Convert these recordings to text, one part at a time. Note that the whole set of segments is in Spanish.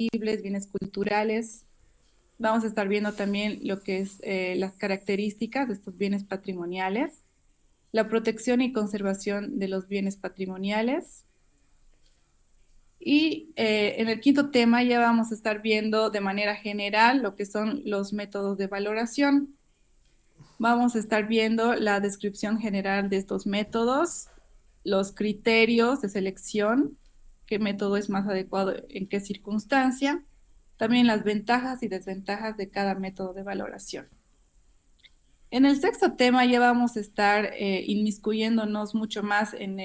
intangibles, bienes culturales. Vamos a estar viendo también lo que es las características de estos bienes patrimoniales, la protección y conservación de los bienes patrimoniales. Y en el quinto tema ya vamos a estar viendo de manera general lo que son los métodos de valoración. Vamos a estar viendo la descripción general de estos métodos, los criterios de selección, qué método es más adecuado en qué circunstancia, también las ventajas y desventajas de cada método de valoración. En el sexto tema ya vamos a estar inmiscuyéndonos mucho más en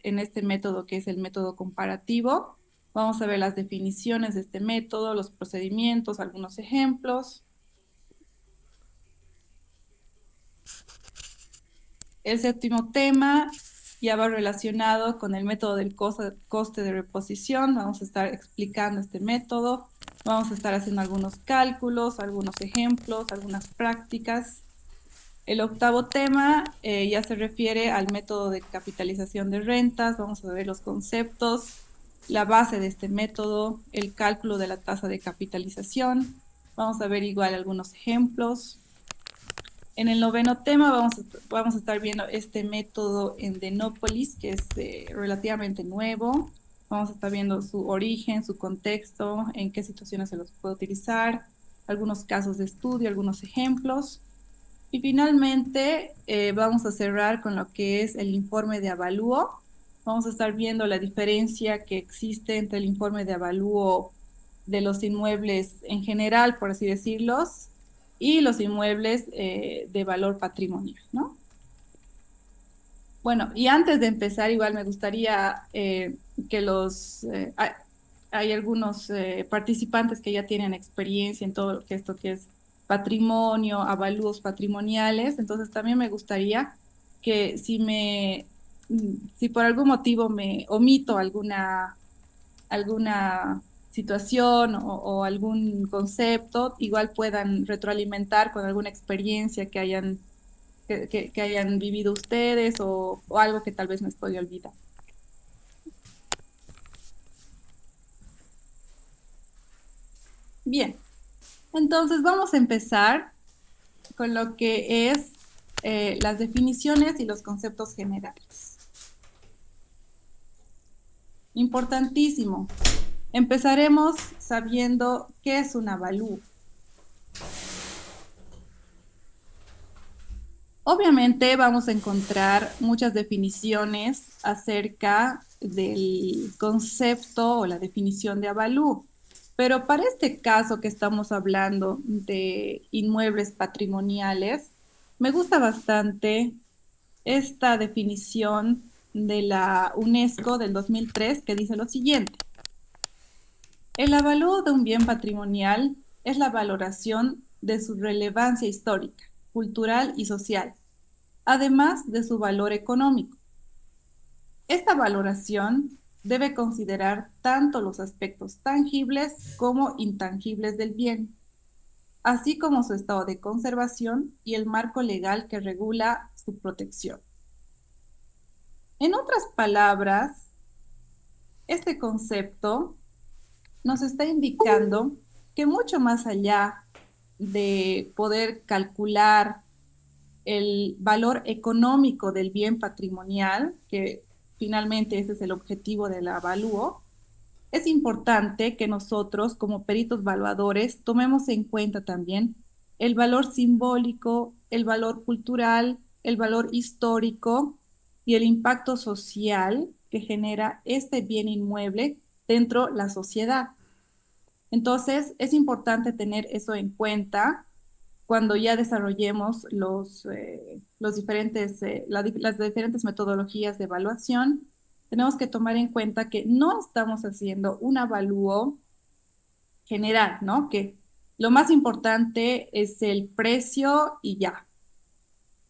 este método que es el método comparativo. Vamos a ver las definiciones de este método, los procedimientos, algunos ejemplos. El séptimo tema ya va relacionado con el método del coste de reposición. Vamos a estar explicando este método. Vamos a estar haciendo algunos cálculos, algunos ejemplos, algunas prácticas. El octavo tema ya se refiere al método de capitalización de rentas. Vamos a ver los conceptos, la base de este método, el cálculo de la tasa de capitalización. Vamos a ver igual algunos ejemplos. En el noveno tema vamos a estar viendo este método en Denópolis, que es relativamente nuevo. Vamos a estar viendo su origen, su contexto, en qué situaciones se los puede utilizar, algunos casos de estudio, algunos ejemplos. Y finalmente vamos a cerrar con lo que es el informe de avalúo. Vamos a estar viendo la diferencia que existe entre el informe de avalúo de los inmuebles en general, por así decirlos, y los inmuebles de valor patrimonial, ¿no? Bueno, y antes de empezar, igual me gustaría que hay algunos participantes que ya tienen experiencia en todo lo que esto que es patrimonio, avalúos patrimoniales, entonces también me gustaría que si por algún motivo me omito alguna situación o algún concepto, igual puedan retroalimentar con alguna experiencia que hayan vivido ustedes o algo que tal vez me estoy olvidando. Bien, entonces vamos a empezar con lo que es las definiciones y los conceptos generales. Importantísimo. Empezaremos sabiendo qué es un avalúo. Obviamente vamos a encontrar muchas definiciones acerca del concepto o la definición de avalúo, pero para este caso que estamos hablando de inmuebles patrimoniales, me gusta bastante esta definición de la UNESCO del 2003 que dice lo siguiente: el avalúo de un bien patrimonial es la valoración de su relevancia histórica, cultural y social, además de su valor económico. Esta valoración debe considerar tanto los aspectos tangibles como intangibles del bien, así como su estado de conservación y el marco legal que regula su protección. En otras palabras, este concepto nos está indicando que mucho más allá de poder calcular el valor económico del bien patrimonial, que finalmente ese es el objetivo del avalúo, es importante que nosotros como peritos valuadores tomemos en cuenta también el valor simbólico, el valor cultural, el valor histórico y el impacto social que genera este bien inmueble dentro de la sociedad. Entonces, es importante tener eso en cuenta cuando ya desarrollemos las diferentes metodologías de evaluación. Tenemos que tomar en cuenta que no estamos haciendo un avalúo general, ¿no? Que lo más importante es el precio y ya.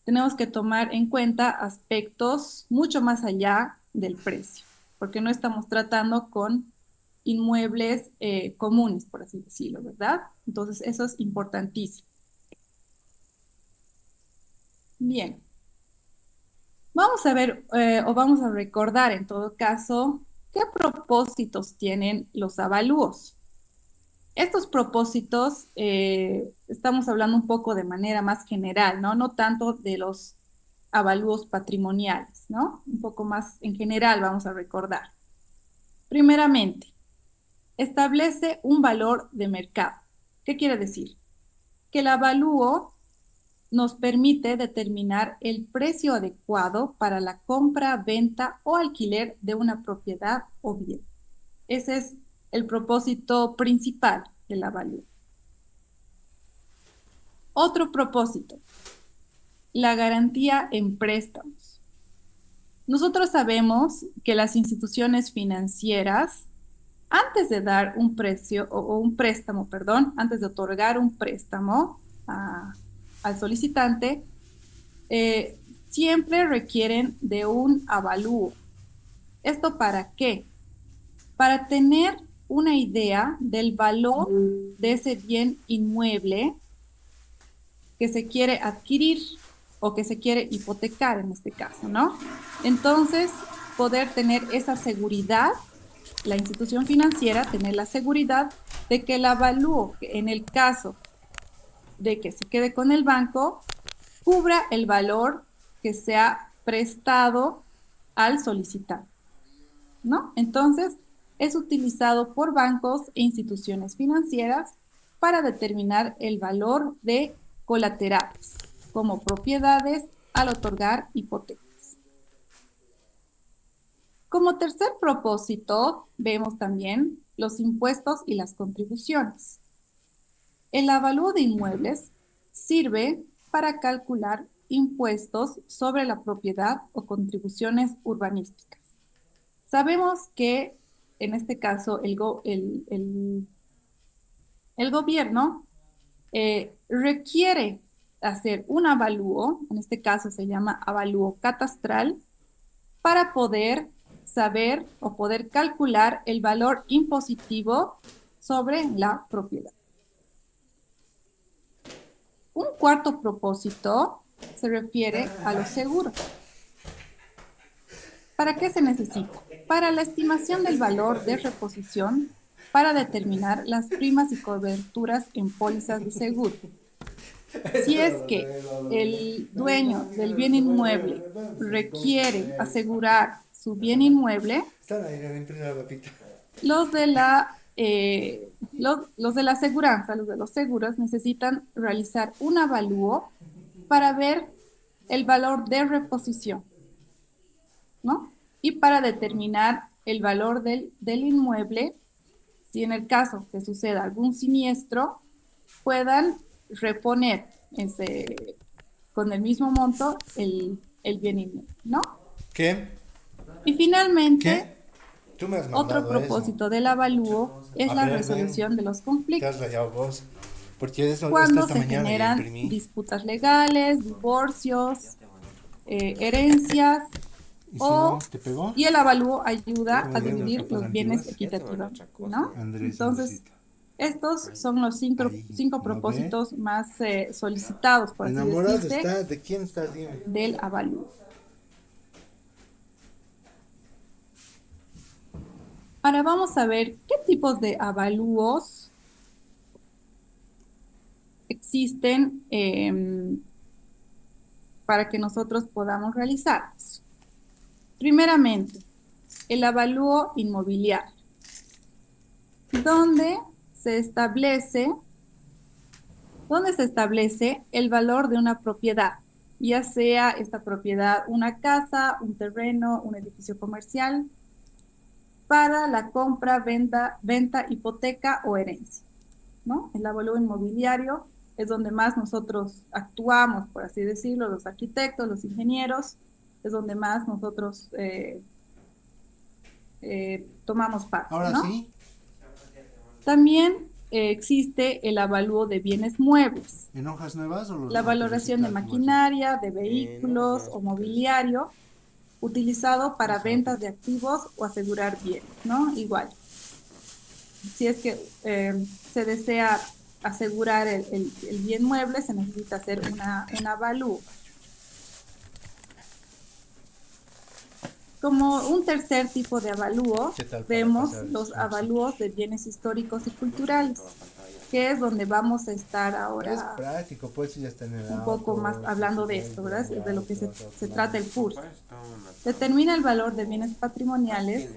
Tenemos que tomar en cuenta aspectos mucho más allá del precio, porque no estamos tratando con inmuebles comunes, por así decirlo, ¿verdad? Entonces, eso es importantísimo. Bien, vamos a ver o vamos a recordar en todo caso qué propósitos tienen los avalúos. Estos propósitos, estamos hablando un poco de manera más general, ¿no? No tanto de los avalúos patrimoniales, ¿no? Un poco más en general vamos a recordar. Primeramente, establece un valor de mercado. ¿Qué quiere decir? Que el avalúo nos permite determinar el precio adecuado para la compra, venta o alquiler de una propiedad o bien. Ese es el propósito principal del avalúo. Otro propósito, la garantía en préstamos. Nosotros sabemos que las instituciones financieras, antes de dar un precio o un préstamo, perdón, antes de otorgar un préstamo al solicitante, eh, siempre requieren de un avalúo. ¿Esto para qué? Para tener una idea del valor de ese bien inmueble que se quiere adquirir o que se quiere hipotecar en este caso, ¿no? Entonces, poder tener esa seguridad, la institución financiera, tener la seguridad de que el avalúo, en el caso de que se quede con el banco, cubra el valor que se ha prestado al solicitante, ¿no? Entonces, es utilizado por bancos e instituciones financieras para determinar el valor de colaterales, como propiedades al otorgar hipotecas. Como tercer propósito, vemos también los impuestos y las contribuciones. El avalúo de inmuebles sirve para calcular impuestos sobre la propiedad o contribuciones urbanísticas. Sabemos que en este caso el gobierno requiere hacer un avalúo, en este caso se llama avalúo catastral, para poder saber o poder calcular el valor impositivo sobre la propiedad. Un cuarto propósito se refiere a los seguros. ¿Para qué se necesita? Para la estimación del valor de reposición para determinar las primas y coberturas en pólizas de seguro. Si es que el dueño del bien inmueble requiere asegurar su bien inmueble, los de la aseguranza, los de los seguros, necesitan realizar un avalúo para ver el valor de reposición, ¿no? Y para determinar el valor del inmueble, si en el caso que suceda algún siniestro, puedan reponer con el mismo monto el bien inmueble, ¿no? ¿Qué? Y finalmente, ¿Qué? Tú me has otro mandado eso. propósito del avalúo es A la ver, ven, resolución de los te has conflictos. rayado vos. Porque eso, Cuando esta se mañana ya generan imprimí. disputas legales, divorcios, herencias, ¿Y si no, o, te pegó? y el avalúo ayuda ¿Estamos a viendo dividir capas los bienes antiguas? equitativamente, ¿no? Andrés, Entonces, Andresito. estos son los cinco, Ahí, cinco ¿no ve? propósitos más solicitados, por así ¿Enamorado decirse, está? ¿De quién estás? Dime. del avalúo. Ahora vamos a ver qué tipos de avalúos existen para que nosotros podamos realizarlos. Primeramente, el avalúo inmobiliario, donde se establece, donde se establece el valor de una propiedad, ya sea esta propiedad una casa, un terreno, un edificio comercial, para la compra, venta, hipoteca o herencia, ¿no? El avalúo inmobiliario es donde más nosotros actuamos, por así decirlo, los arquitectos, los ingenieros, es donde más nosotros tomamos parte, Ahora ¿no? sí, También existe el avalúo de bienes muebles, ¿en hojas nuevas la o te valoración de reciclas como así? maquinaria, de No, pues vehículos no, o porque es. mobiliario utilizado para Esa ventas de hojita. activos o asegurar bienes, ¿no? Igual, si es que se desea asegurar el bien mueble, se necesita hacer un avalúo. Como un tercer tipo de avalúo, ¿Qué tal para vemos pasar los screenshots? avalúos de bienes históricos y culturales, que es donde vamos a estar Es ahora práctico, pues si ya está en el un poco más auto, si hablando de quieres esto, ¿verdad? el De lo que auto, vas a se otro trata lado. el curso. Determina el valor de bienes patrimoniales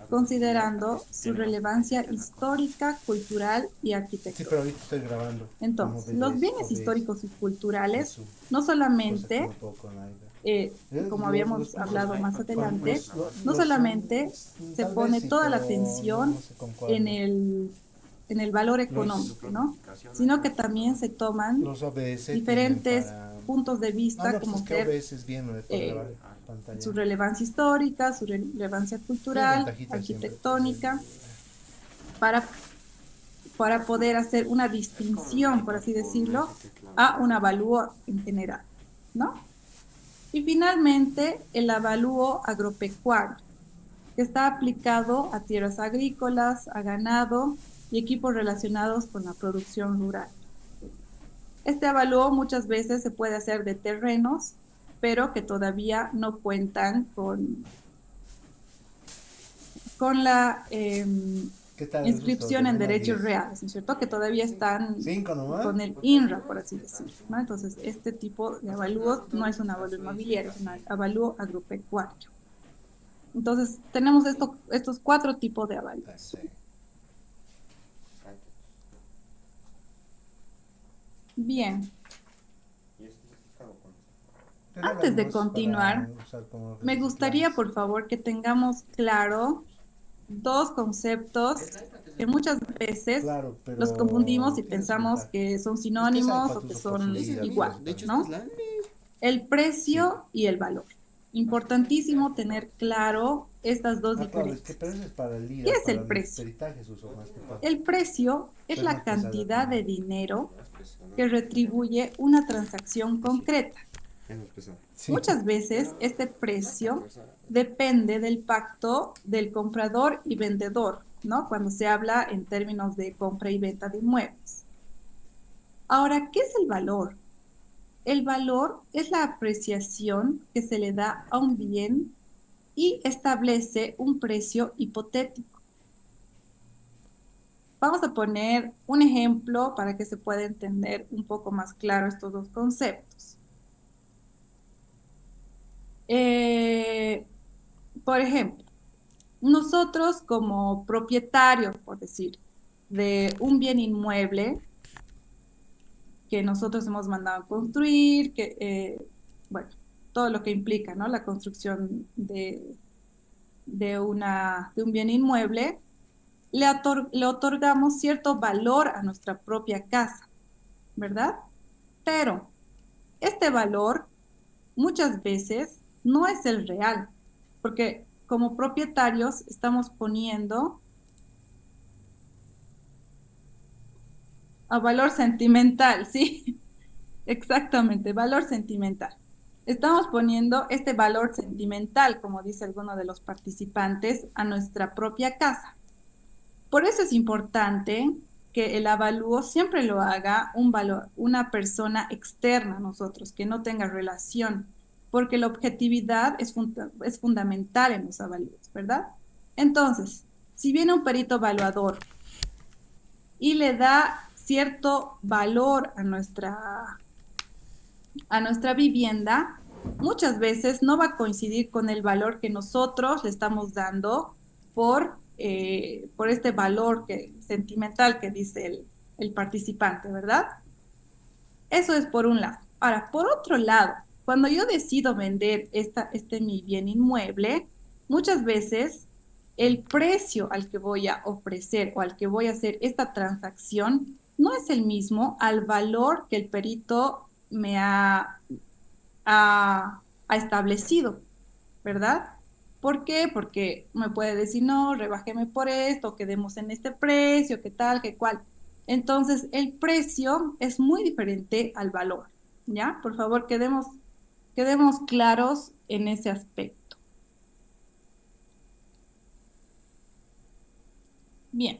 considerando su relevancia histórica, cultural y Sí, arquitectónica. pero ahorita estoy grabando en Entonces, los bienes OBS históricos y y culturales Zoom, no cosa que solamente, no puedo con la idea. como Los habíamos cursos hablado más adelante, no los Zoom, solamente se tal vez pone sí, toda la pero no, no atención sé con en cuál. el valor Los, económico, ¿no? Sino que también se toman los OBS tienen diferentes para... puntos de Ah, vista, no, pues es como que ser OBS es bien, ¿no? Para grabar eh, pantalla. su relevancia histórica, su relevancia Tiene cultural, ventajitas siempre, pues. arquitectónica, para, para poder hacer una distinción, por así decirlo, a un avalúo en general, ¿no? Y finalmente, el avalúo agropecuario, que está aplicado a tierras agrícolas, a ganado y equipos relacionados con la producción rural. Este avalúo muchas veces se puede hacer de terrenos, pero que todavía no cuentan con la ¿Qué tal el resto? inscripción Del en uno al derechos 10. reales, ¿no es cierto? Que todavía están 5 nomás. con el INRA, por así decirlo, ¿no? Entonces, este tipo de avalúos no es un avalúo inmobiliario, es un avalúo agropecuario. Entonces, tenemos estos cuatro tipos de avalúos. Sí. Bien, antes de Regálamos para continuar, usar como me reciclajes. gustaría, por favor, que tengamos claro dos conceptos que muchas veces Claro, los confundimos pero y tiene pensamos desventaja. que son Es que es sinónimos o que adecuado por su son vida, pues, igual, para... ¿no? El Sí. precio y el valor. Importantísimo tener claro estas dos Ah, claro, es que pero diferencias. eso es para el ¿Qué día, es para el mis precio? peritajes uso más que todo. El precio es Es la más pesada cantidad también. de dinero que retribuye una transacción concreta. Sí. Muchas veces este precio depende del pacto del comprador y vendedor, ¿no? Cuando se habla en términos de compra y venta de inmuebles. Ahora, ¿qué es el valor? El valor es la apreciación que se le da a un bien y establece un precio hipotético. Vamos a poner un ejemplo para que se pueda entender un poco más claro estos dos conceptos. Eh, por ejemplo, nosotros como propietarios, por decir, de un bien inmueble que nosotros hemos mandado a construir, bueno, todo lo que implica, ¿no? La construcción de un bien inmueble, le otorgamos cierto valor a nuestra propia casa, ¿verdad? Pero este valor muchas veces no es el real, porque como propietarios estamos poniendo a valor sentimental, ¿sí? Exactamente, valor sentimental. Estamos poniendo este valor sentimental, como dice alguno de los participantes, a nuestra propia casa. Por eso es importante que el avalúo siempre lo haga una persona externa a nosotros, que no tenga relación, porque la objetividad es fundamental en los avalúos, ¿verdad? Entonces, si viene un perito evaluador y le da cierto valor a nuestra vivienda, muchas veces no va a coincidir con el valor que nosotros le estamos dando por este valor sentimental que dice el participante, ¿verdad? Eso es por un lado. Ahora, por otro lado, cuando yo decido vender mi bien inmueble, muchas veces el precio al que voy a ofrecer o al que voy a hacer esta transacción no es el mismo al valor que el perito ha establecido, ¿verdad? ¿Por qué? Porque me puede decir, no, rebajeme por esto, quedemos en este precio, qué tal, qué cual. Entonces, el precio es muy diferente al valor, ¿ya? Por favor, quedemos claros en ese aspecto. Bien,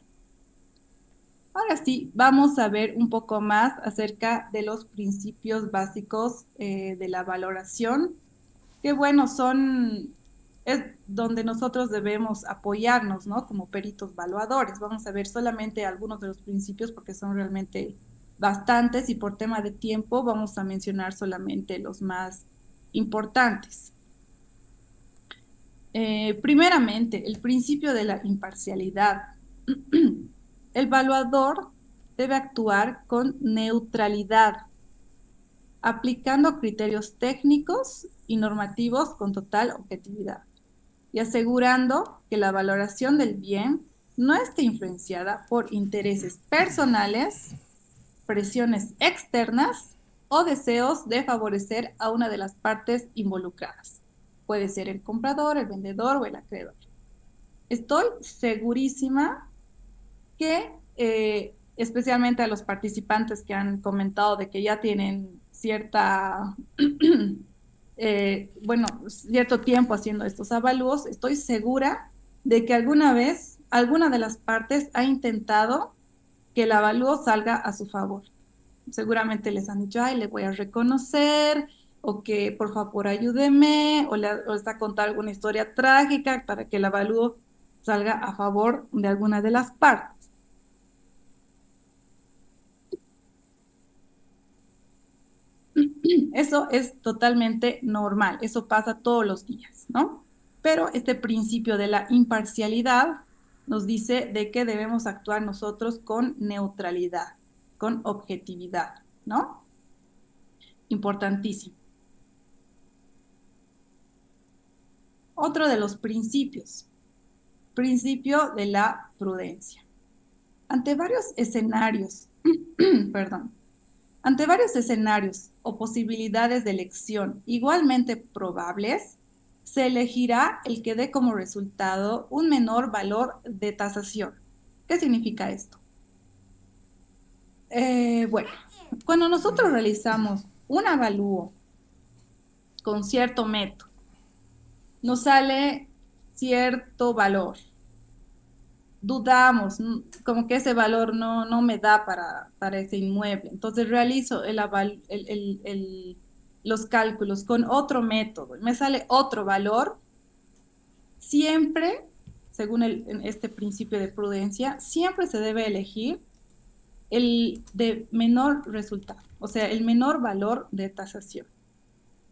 ahora sí, vamos a ver un poco más acerca de los principios básicos de la valoración, que bueno, son es donde nosotros debemos apoyarnos, ¿no? Como peritos evaluadores. Vamos a ver solamente algunos de los principios porque son realmente bastantes y por tema de tiempo vamos a mencionar solamente los más importantes. Primeramente, el principio de la imparcialidad. El evaluador debe actuar con neutralidad, aplicando criterios técnicos y normativos con total objetividad y asegurando que la valoración del bien no esté influenciada por intereses personales, presiones externas o deseos de favorecer a una de las partes involucradas. Puede ser el comprador, el vendedor o el acreedor. Estoy segurísima que, especialmente a los participantes que han comentado de que ya tienen cierta, bueno, cierto tiempo haciendo estos avalúos, estoy segura de que alguna vez alguna de las partes ha intentado que el avalúo salga a su favor. Seguramente les han dicho, ay, le voy a reconocer, o que por favor ayúdeme, o les ha contado alguna historia trágica para que el avalúo salga a favor de alguna de las partes. Eso es totalmente normal, eso pasa todos los días, ¿no? Pero este principio de la imparcialidad nos dice de que debemos actuar nosotros con neutralidad, con objetividad, ¿no? Importantísimo. Otro de los principios, principio de la prudencia. Ante varios escenarios, perdón, ante varios escenarios o posibilidades de elección igualmente probables, se elegirá el que dé como resultado un menor valor de tasación. ¿Qué significa esto? Bueno, cuando nosotros realizamos un avalúo con cierto método, nos sale cierto valor. Dudamos, como que ese valor no me da para ese inmueble. Entonces realizo los cálculos con otro método, me sale otro valor. Siempre, según este principio de prudencia, siempre se debe elegir el de menor resultado, o sea, el menor valor de tasación.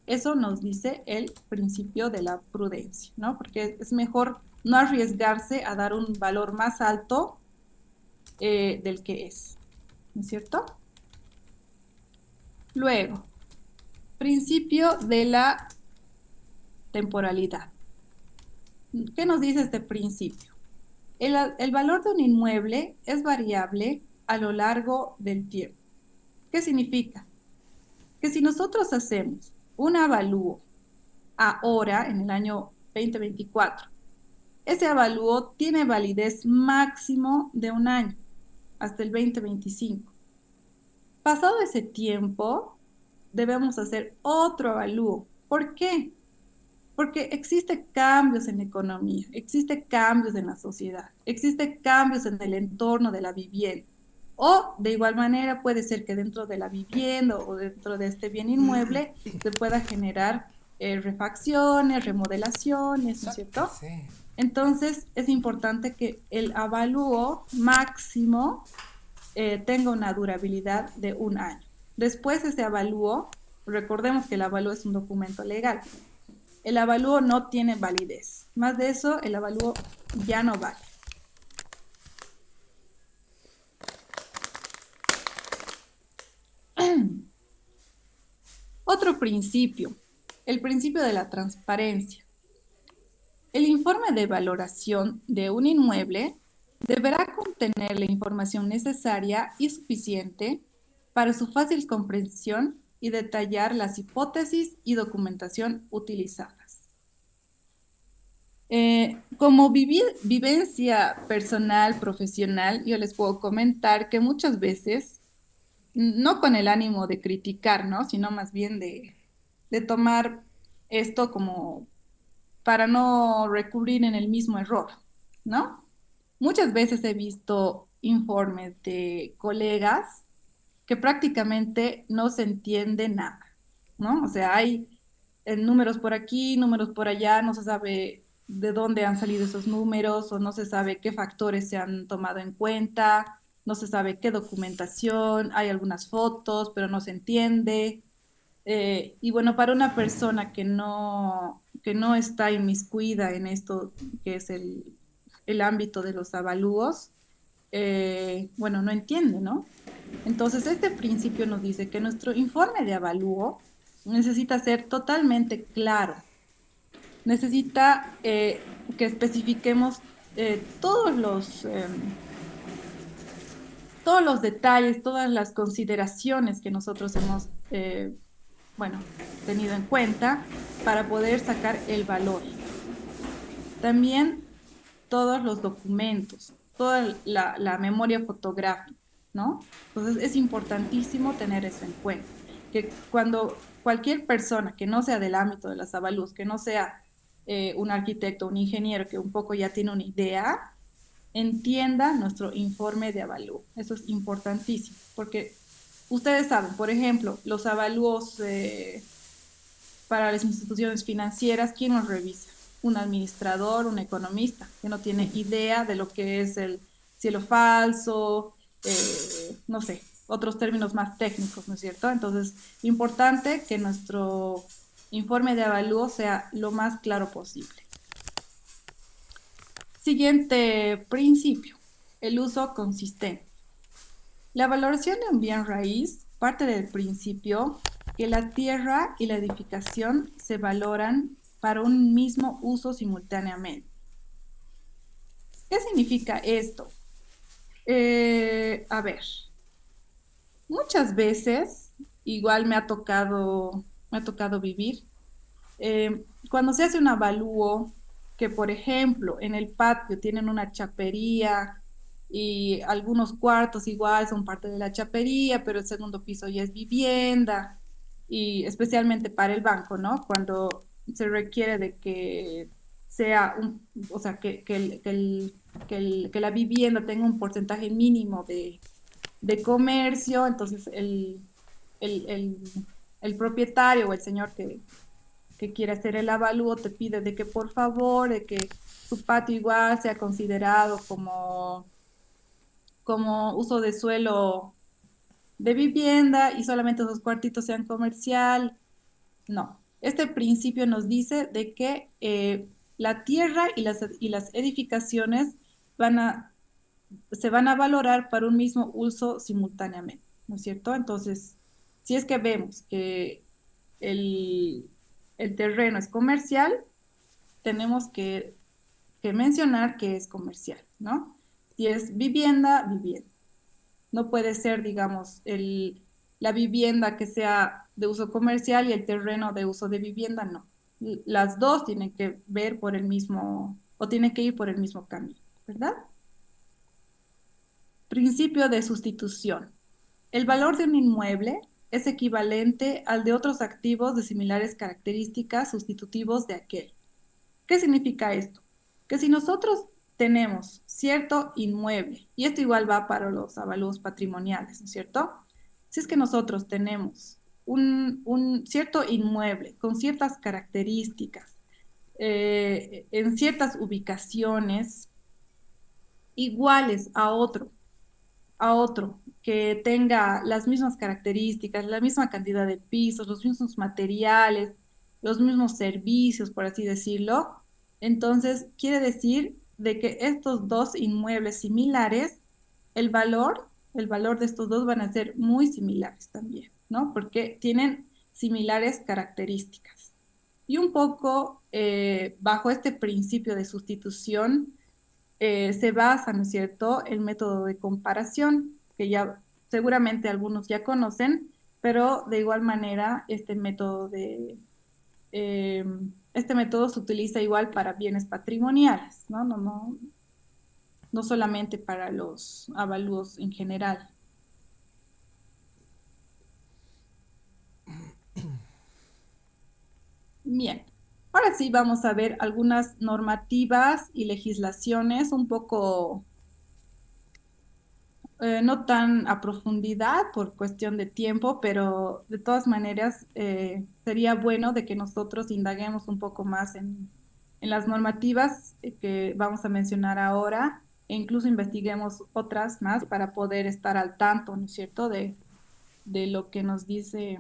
Eso nos dice el principio de la prudencia, ¿no? Porque es mejor no arriesgarse a dar un valor más alto del que es, ¿no es cierto? Luego, principio de la temporalidad. ¿Qué nos dice este principio? El valor de un inmueble es variable a lo largo del tiempo. ¿Qué significa? Que si nosotros hacemos un avalúo ahora, en el año 2024, ese avalúo tiene validez máximo de un año, hasta el 2025. Pasado ese tiempo, debemos hacer otro avalúo. ¿Por qué? Porque existen cambios en la economía, existen cambios en la sociedad, existen cambios en el entorno de la vivienda. O de igual manera puede ser que dentro de la vivienda o dentro de este bien inmueble se pueda generar refacciones, remodelaciones, ¿no es cierto? Sí. Entonces es importante que el avalúo máximo tenga una durabilidad de un año. Después ese avalúo, recordemos que el avalúo es un documento legal, el avalúo no tiene validez. Más de eso, el avalúo ya no vale. Otro principio, el principio de la transparencia. El informe de valoración de un inmueble deberá contener la información necesaria y suficiente para su fácil comprensión y detallar las hipótesis y documentación utilizadas. Como vivencia personal, profesional, yo les puedo comentar que muchas veces, no con el ánimo de criticar, ¿no? Sino más bien de tomar esto como para no recurrir en el mismo error, ¿no? Muchas veces he visto informes de colegas que prácticamente no se entiende nada, ¿no? O sea, hay números por aquí, números por allá, no se sabe de dónde han salido esos números o no se sabe qué factores se han tomado en cuenta, no se sabe qué documentación, hay algunas fotos, pero no se entiende. Y bueno, para una persona que no está inmiscuida en esto que es el ámbito de los avalúos, bueno, no entiende, ¿no? Entonces, este principio nos dice que nuestro informe de avalúo necesita ser totalmente claro, necesita que especifiquemos todos los detalles, todas las consideraciones que nosotros hemos, bueno, tenido en cuenta para poder sacar el valor. También todos los documentos, toda la memoria fotográfica, ¿no? Entonces es importantísimo tener eso en cuenta, que cuando cualquier persona que no sea del ámbito de las avalúos, que no sea un arquitecto, un ingeniero que un poco ya tiene una idea, entienda nuestro informe de avalúo. Eso es importantísimo, porque ustedes saben, por ejemplo, los avalúos para las instituciones financieras, ¿quién los revisa? Un administrador, un economista, que no tiene idea de lo que es el cielo falso, no sé, otros términos más técnicos, ¿no es cierto? Entonces, importante que nuestro informe de avalúo sea lo más claro posible. Siguiente principio, el uso consistente. La valoración de un bien raíz parte del principio que la tierra y la edificación se valoran para un mismo uso simultáneamente. ¿Qué significa esto? A ver, muchas veces, igual me ha tocado vivir, cuando se hace un avalúo, que por ejemplo en el patio tienen una chapería y algunos cuartos igual son parte de la chapería, pero el segundo piso ya es vivienda, y especialmente para el banco, ¿no? Cuando se requiere de que sea o sea, que la vivienda tenga un porcentaje mínimo de comercio, entonces el, el, el propietario o el señor que quiere hacer el avalúo te pide de que por favor, de que su patio igual sea considerado como uso de suelo de vivienda y solamente esos cuartitos sean comercial. No, este principio nos dice de que la tierra y las edificaciones van a, se van a valorar para un mismo uso simultáneamente, ¿no es cierto? Entonces, si es que vemos que el, el terreno es comercial, tenemos que mencionar que es comercial, ¿no? Si es vivienda, vivienda. No puede ser, digamos, la vivienda que sea de uso comercial y el terreno de uso de vivienda, no. Las dos tienen que ver por el mismo, o tienen que ir por el mismo camino, ¿verdad? Principio de sustitución. El valor de un inmueble es equivalente al de otros activos de similares características sustitutivos de aquel. ¿Qué significa esto? Que si nosotros tenemos cierto inmueble, y esto igual va para los avalúos patrimoniales, ¿no es cierto? Si es que nosotros tenemos un cierto inmueble con ciertas características, en ciertas ubicaciones, iguales a otro que tenga las mismas características, la misma cantidad de pisos, los mismos materiales, los mismos servicios, por así decirlo. Entonces, quiere decir de que estos dos inmuebles similares, el valor de estos dos van a ser muy similares también, ¿no? Porque tienen similares características. Y un poco bajo este principio de sustitución, se basa, ¿no es cierto?, el método de comparación, que ya seguramente algunos ya conocen, pero de igual manera eh, este método se utiliza igual para bienes patrimoniales, ¿no? No solamente para los avalúos en general. Bien, ahora sí vamos a ver algunas normativas y legislaciones un poco no tan a profundidad por cuestión de tiempo, pero de todas maneras sería bueno de que nosotros indaguemos un poco más en las normativas que vamos a mencionar ahora, e incluso investiguemos otras más para poder estar al tanto, ¿no es cierto?, de lo que nos dice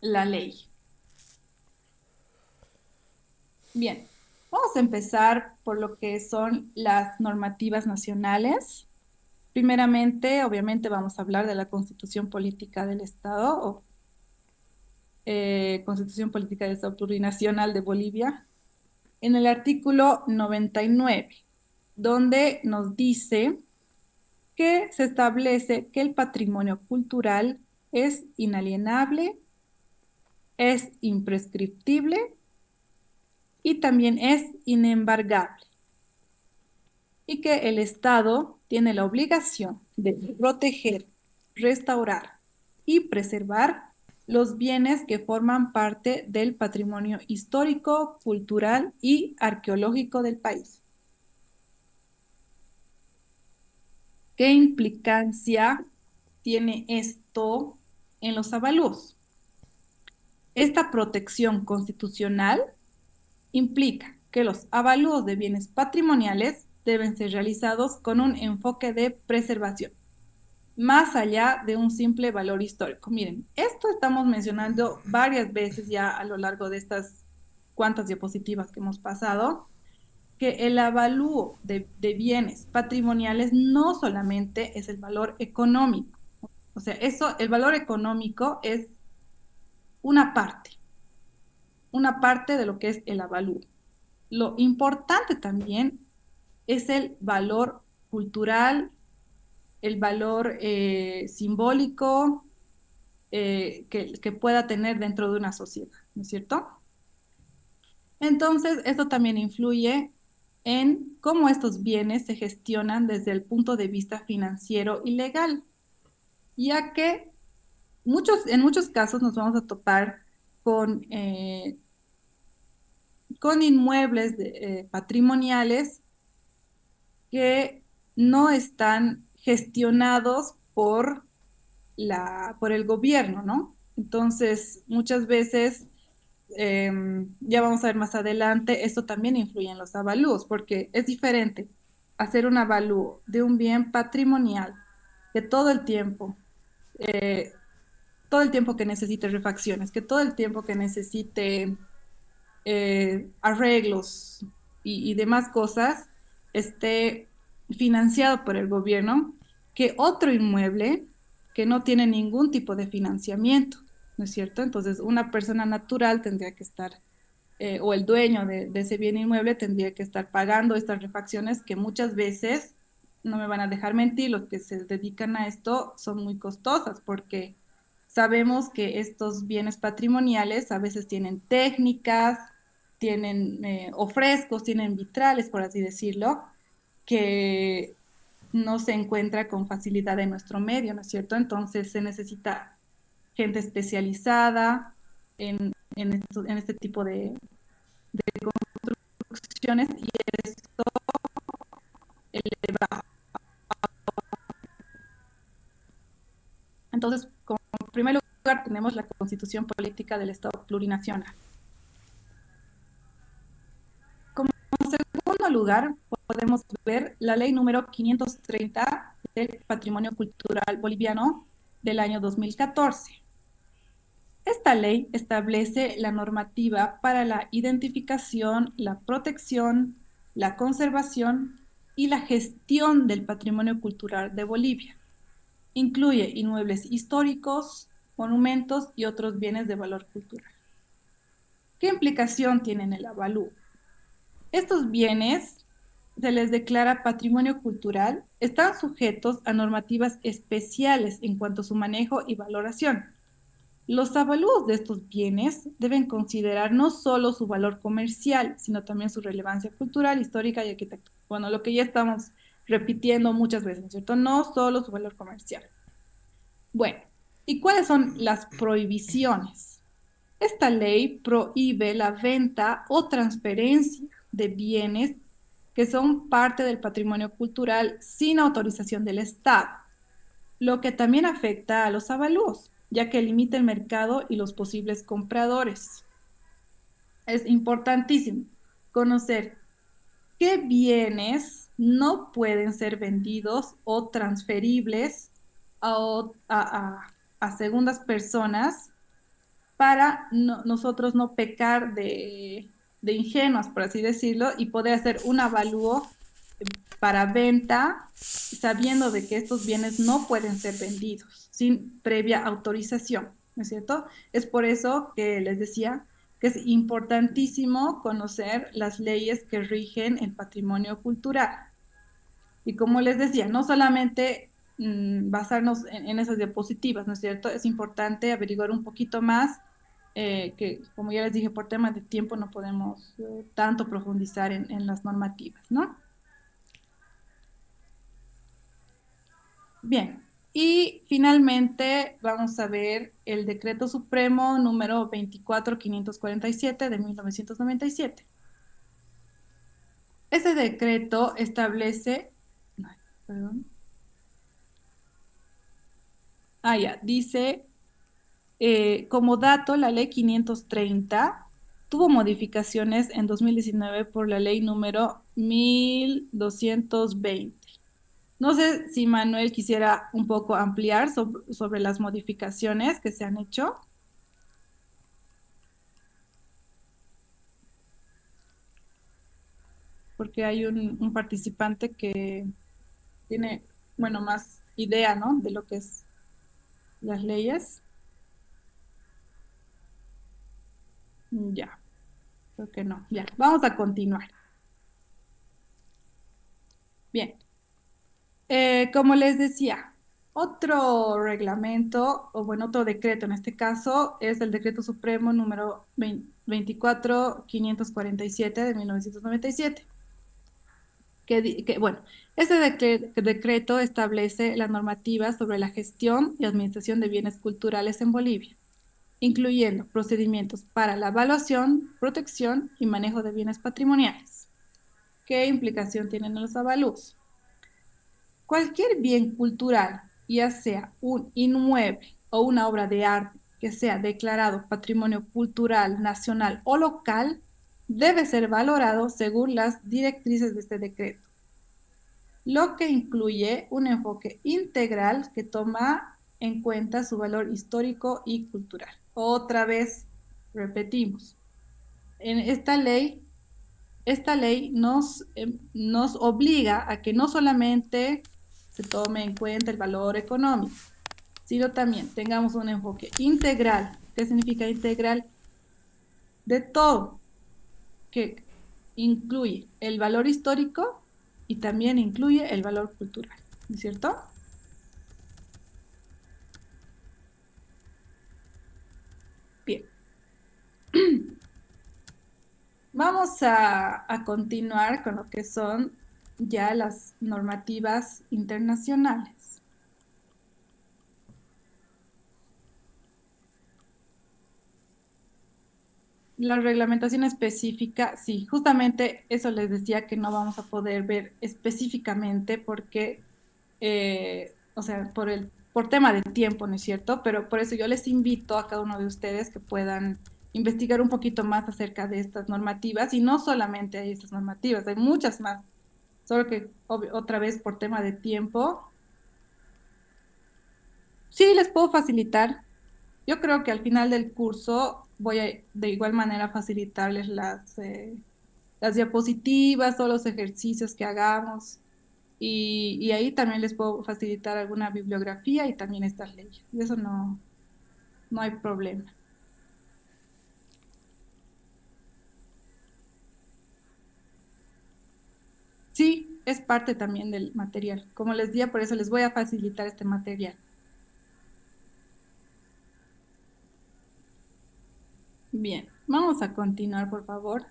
la ley. Bien, vamos a empezar por lo que son las normativas nacionales. Primeramente, obviamente, vamos a hablar de la Constitución Política del Estado, o Constitución Política del Estado Plurinacional de Bolivia, en el artículo 99, donde nos dice que se establece que el patrimonio cultural es inalienable, es imprescriptible y también es inembargable, y que el Estado tiene la obligación de proteger, restaurar y preservar los bienes que forman parte del patrimonio histórico, cultural y arqueológico del país. ¿Qué implicancia tiene esto en los avalúos? Esta protección constitucional implica que los avalúos de bienes patrimoniales deben ser realizados con un enfoque de preservación, más allá de un simple valor histórico. Miren, esto estamos mencionando varias veces ya a lo largo de estas cuantas diapositivas que hemos pasado, que el avalúo de bienes patrimoniales no solamente es el valor económico. O sea, eso, el valor económico es una parte de lo que es el avalúo. Lo importante también es el valor cultural, el valor simbólico que pueda tener dentro de una sociedad, ¿no es cierto? Entonces, esto también influye en cómo estos bienes se gestionan desde el punto de vista financiero y legal, ya que en muchos casos nos vamos a topar con inmuebles patrimoniales que no están gestionados por el gobierno, ¿no? Entonces, muchas veces, ya vamos a ver más adelante, esto también influye en los avalúos, porque es diferente hacer un avalúo de un bien patrimonial que todo el tiempo que necesite refacciones, que todo el tiempo que necesite arreglos y demás cosas esté financiado por el gobierno, que otro inmueble que no tiene ningún tipo de financiamiento, ¿no es cierto? Entonces, una persona natural tendría que estar, o el dueño de ese bien inmueble tendría que estar pagando estas refacciones que muchas veces, no me van a dejar mentir, los que se dedican a esto son muy costosas porque sabemos que estos bienes patrimoniales a veces tienen técnicas, tienen o frescos, tienen vitrales, por así decirlo, que no se encuentra con facilidad en nuestro medio, ¿no es cierto? Entonces se necesita gente especializada en este tipo de construcciones y esto eleva. Entonces, como primer lugar tenemos la Constitución Política del Estado Plurinacional. Como segundo lugar, podemos ver la ley número 530 del Patrimonio Cultural Boliviano del año 2014. Esta ley establece la normativa para la identificación, la protección, la conservación y la gestión del patrimonio cultural de Bolivia. Incluye inmuebles históricos, monumentos y otros bienes de valor cultural. ¿Qué implicación tienen el avalúo? Estos bienes se les declara patrimonio cultural, están sujetos a normativas especiales en cuanto a su manejo y valoración. Los avalúos de estos bienes deben considerar no solo su valor comercial, sino también su relevancia cultural, histórica y arquitectónica. Bueno, lo que ya estamos repitiendo muchas veces, ¿no es cierto? No solo su valor comercial. Bueno, ¿y cuáles son las prohibiciones? Esta ley prohíbe la venta o transferencia de bienes que son parte del patrimonio cultural sin autorización del Estado, lo que también afecta a los avalúos, ya que limita el mercado y los posibles compradores. es importantísimo conocer qué bienes no pueden ser vendidos o transferibles a segundas personas para nosotros no pecar de ingenuos, por así decirlo, y poder hacer un avalúo para venta, sabiendo de que estos bienes no pueden ser vendidos sin previa autorización, ¿no es cierto? Es por eso que les decía que es importantísimo conocer las leyes que rigen el patrimonio cultural. Y como les decía, no solamente basarnos en esas diapositivas, ¿no es cierto? Es importante averiguar un poquito más, que como ya les dije, por temas de tiempo no podemos tanto profundizar en las normativas, ¿no? Bien, y finalmente vamos a ver el Decreto Supremo número 24547 de 1997. Ese decreto establece, ay, perdón, ya, dice, como dato, la ley 530 tuvo modificaciones en 2019 por la ley número 1220. No sé si Manuel quisiera un poco ampliar sobre las modificaciones que se han hecho. Porque hay un participante que tiene, bueno, más idea, ¿no? De lo que es las leyes. Ya, creo que no. Ya, vamos a continuar. Bien, como les decía, otro reglamento, o bueno, otro decreto en este caso, es el Decreto Supremo número 24547 de 1997. Bueno, ese decreto establece la normativa sobre la gestión y administración de bienes culturales en Bolivia, incluyendo procedimientos para la evaluación, protección y manejo de bienes patrimoniales. ¿Qué implicación tienen los avalúos? Cualquier bien cultural, ya sea un inmueble o una obra de arte que sea declarado patrimonio cultural nacional o local, debe ser valorado según las directrices de este decreto, lo que incluye un enfoque integral que toma en cuenta su valor histórico y cultural. Otra vez, repetimos, en esta ley nos obliga a que no solamente se tome en cuenta el valor económico, sino también tengamos un enfoque integral. ¿Qué significa integral? De todo, que incluye el valor histórico y también incluye el valor cultural, ¿no es cierto? Bien, vamos a continuar con lo que son ya las normativas internacionales. La reglamentación específica, sí, justamente eso les decía que no vamos a poder ver específicamente porque, o sea, por tema de tiempo, ¿no es cierto? Pero por eso yo les invito a cada uno de ustedes que puedan investigar un poquito más acerca de estas normativas y no solamente hay estas normativas, hay muchas más, solo que otra vez por tema de tiempo, sí les puedo facilitar. Yo creo que al final del curso voy a de igual manera facilitarles las diapositivas o los ejercicios que hagamos y ahí también les puedo facilitar alguna bibliografía y también estas leyes. De eso no hay problema. Sí, es parte también del material. Como les decía, por eso les voy a facilitar este material. Bien, vamos a continuar, por favor.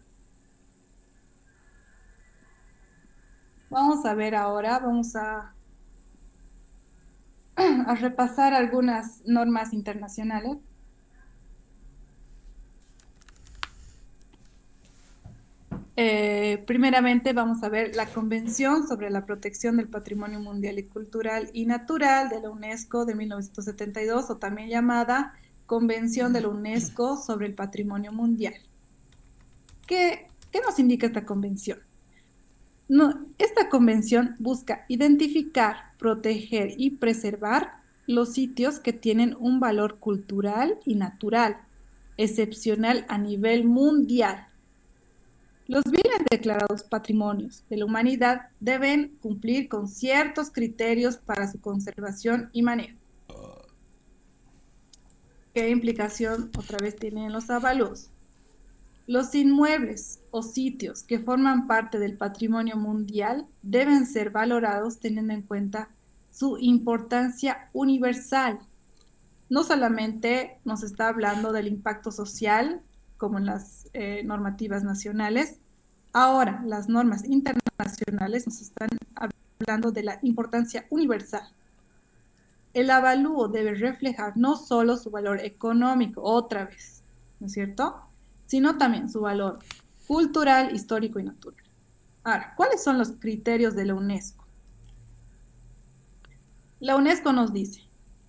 Vamos a ver ahora, vamos a repasar algunas normas internacionales. Primeramente vamos a ver la Convención sobre la Protección del Patrimonio Mundial y Cultural y Natural de la UNESCO de 1972, o también llamada Convención de la UNESCO sobre el Patrimonio Mundial. ¿Qué nos indica esta convención? No, esta convención busca identificar, proteger y preservar los sitios que tienen un valor cultural y natural excepcional a nivel mundial. Los bienes declarados patrimonios de la humanidad deben cumplir con ciertos criterios para su conservación y manejo. ¿Qué implicación otra vez tienen los avalúos? Los inmuebles o sitios que forman parte del patrimonio mundial deben ser valorados teniendo en cuenta su importancia universal. No solamente nos está hablando del impacto social, como en las normativas nacionales, ahora las normas internacionales nos están hablando de la importancia universal. El avalúo debe reflejar no solo su valor económico, otra vez, ¿no es cierto?, sino también su valor cultural, histórico y natural. Ahora, ¿cuáles son los criterios de la UNESCO? La UNESCO nos dice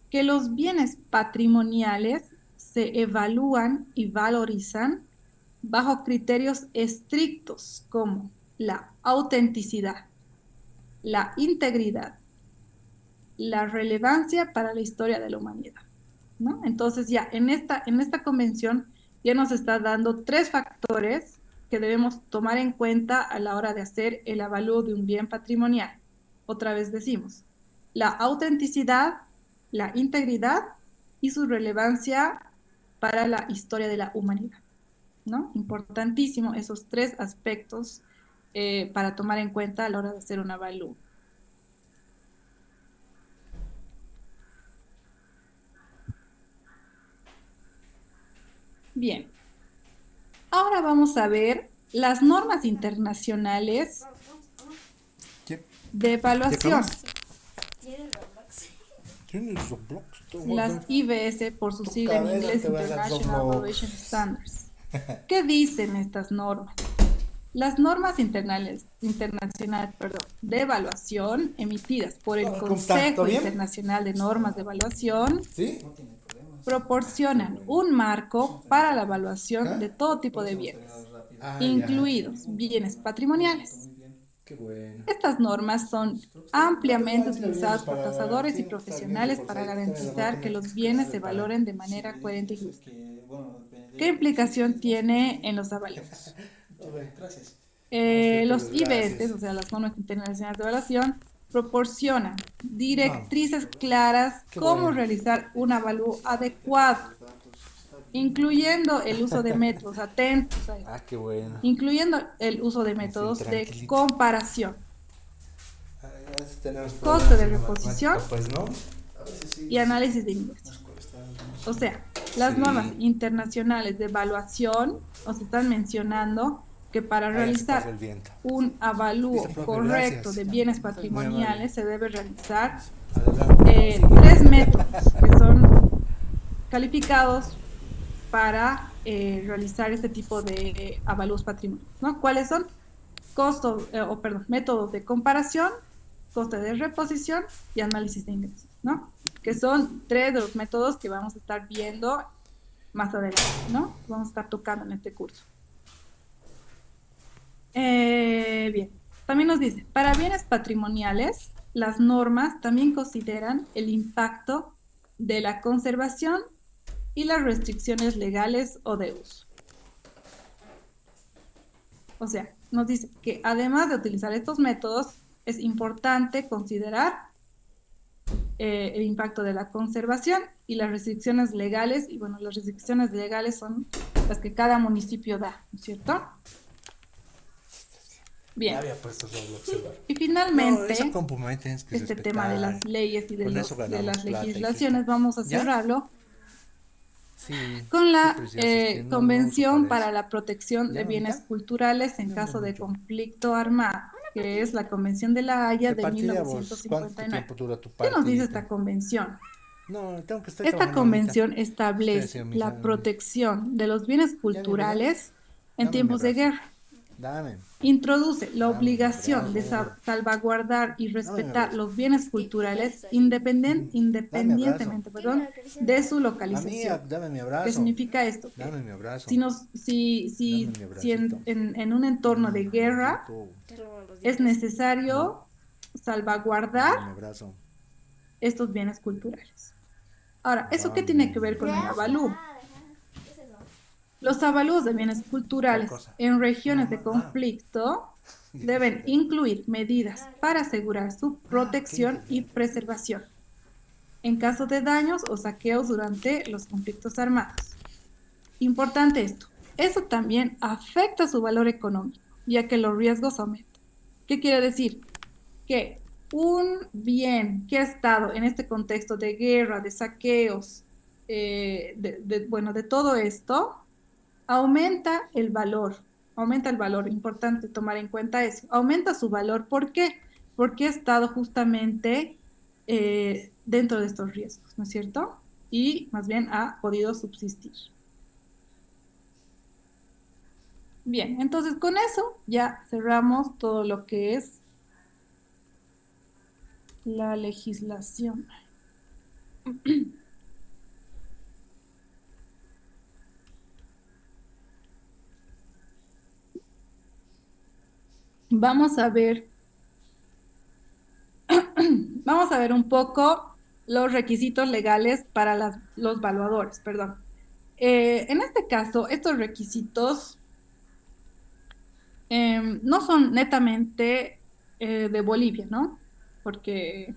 que los bienes patrimoniales se evalúan y valorizan bajo criterios estrictos como la autenticidad, la integridad, la relevancia para la historia de la humanidad, ¿no? Entonces ya en esta convención ya nos está dando 3 factores que debemos tomar en cuenta a la hora de hacer el avalúo de un bien patrimonial. Otra vez decimos, la autenticidad, la integridad y su relevancia para la historia de la humanidad, ¿no? Importantísimo esos 3 aspectos para tomar en cuenta a la hora de hacer un avalúo. Bien, ahora vamos a ver las normas internacionales de evaluación. Las IBS, por su sigla en inglés, International Evaluation Standards. ¿Qué dicen estas normas? Las normas internacionales de evaluación emitidas por el Consejo Internacional de Normas de Evaluación, ¿sí?, proporcionan un marco para la evaluación de todo tipo de bienes, incluidos bienes patrimoniales. Estas normas son ampliamente utilizadas por tasadores y profesionales para garantizar que los bienes se valoren de manera coherente y justa. ¿Qué implicación tiene en los avalúos? Los IBS, o sea, las normas internacionales de evaluación, proporcionan directrices claras cómo realizar un avalúo adecuado, incluyendo el uso de métodos, atentos a esto, qué bueno, incluyendo el uso de métodos de comparación, coste de reposición, pues, ¿no?, y análisis de ingresos. O sea, las normas internacionales de evaluación nos están mencionando que para realizar un avalúo correcto de bienes patrimoniales se debe realizar 3 métodos que son calificados para realizar este tipo de avalúos patrimoniales, ¿no? ¿Cuáles son? Métodos de comparación, coste de reposición y análisis de ingresos, ¿no? Que son 3 de los métodos que vamos a estar viendo más adelante, ¿no? Vamos a estar tocando en este curso. Bien, también nos dice, para bienes patrimoniales, las normas también consideran el impacto de la conservación y las restricciones legales o de uso. O sea, nos dice que además de utilizar estos métodos, es importante considerar el impacto de la conservación y las restricciones legales, y bueno, las restricciones legales son las que cada municipio da, ¿no es cierto? Bien. Y finalmente, este tema de las leyes y de las legislaciones, vamos a cerrarlo con la Convención para la Protección de Bienes Culturales en caso de conflicto armado, que es la Convención de La Haya de 1959. ¿Qué nos dice esta convención? Esta convención establece la protección de los bienes culturales en tiempos de guerra. introduce la Dame mi obligación de abrazo. salvaguardar y Dame mi respetar abrazo. los bienes culturales Dame abrazo. independientemente, de su A mí, localización. dame mi ¿Qué abrazo. significa esto? Que Dame mi abrazo. si, nos, Dame mi si abracito. en un entorno Dame de mi guerra abracito. es No, necesario salvaguardar dame mi abrazo. estos bienes culturales. Ahora, ¿eso qué Dame tiene que ver mi con el abrazo. avalúo? Los avalúos de bienes ¿Cuál culturales cosa? en Tu regiones de mamá. Ah, conflicto deben dijiste. incluir medidas para asegurar su Ah, qué protección y inteligente. preservación en caso de daños o saqueos durante los conflictos armados. Importante esto, eso también afecta su valor económico, ya que los riesgos aumentan. ¿Qué quiere decir? Que un bien que ha estado en este contexto de guerra, de saqueos, bueno, de todo esto, aumenta el valor, importante tomar en cuenta eso, aumenta su valor, ¿por qué? Porque ha estado justamente dentro de estos riesgos, ¿no es cierto? Y más bien ha podido subsistir. Bien, entonces con eso ya cerramos todo lo que es la legislación. Vamos a ver, vamos a ver un poco los requisitos legales para los valuadores, perdón. En este caso, estos requisitos no son netamente de Bolivia, ¿no? Porque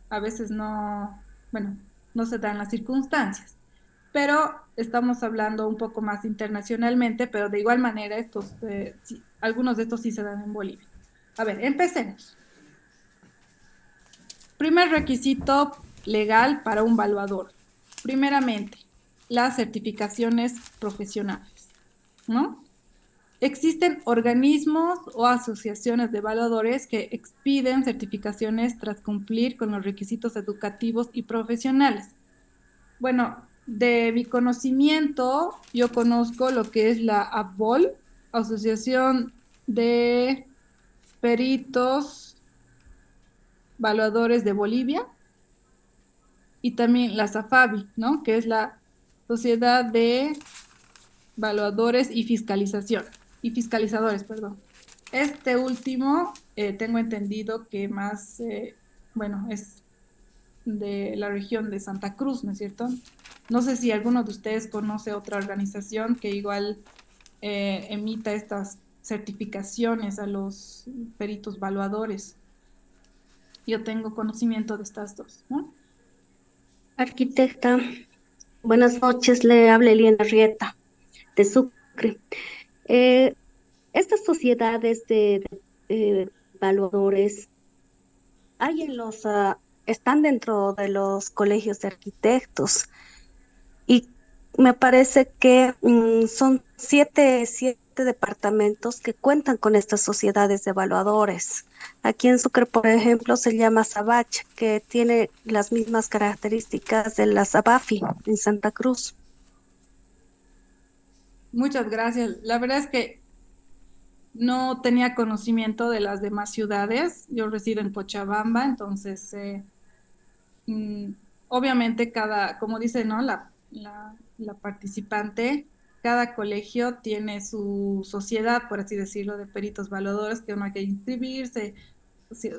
a veces no, bueno, no se dan las circunstancias. Pero estamos hablando un poco más internacionalmente, pero de igual manera algunos de estos sí se dan en Bolivia. A ver, empecemos. Primer requisito legal para un valuador. Primeramente, las certificaciones profesionales, ¿no? Existen organismos o asociaciones de evaluadores que expiden certificaciones tras cumplir con los requisitos educativos y profesionales. Bueno, de mi conocimiento, yo conozco lo que es la ABOL, Asociación de Peritos Evaluadores de Bolivia, y también la SAFABI, ¿no? Que es la Sociedad de Evaluadores y Fiscalizadores, perdón. Este último, tengo entendido que más, bueno, es de la región de Santa Cruz, ¿no es cierto? No sé si alguno de ustedes conoce otra organización que igual emita estas certificaciones a los peritos evaluadores. Yo tengo conocimiento de estas dos, ¿no? Arquitecta, buenas noches, le habla Eliana Rieta de Sucre. Eh, Estas sociedades de evaluadores hay están dentro de los colegios de arquitectos y me parece que son siete departamentos que cuentan con estas sociedades de evaluadores. Aquí en Sucre, por ejemplo, se llama Sabach, que tiene las mismas características de la Sabafi en Santa Cruz. Muchas gracias. La verdad es que no tenía conocimiento de las demás ciudades. Yo resido en Cochabamba, entonces mm, obviamente como dice, ¿no? La participante, cada colegio tiene su sociedad, por así decirlo, de peritos evaluadores, que uno hay que inscribirse, si-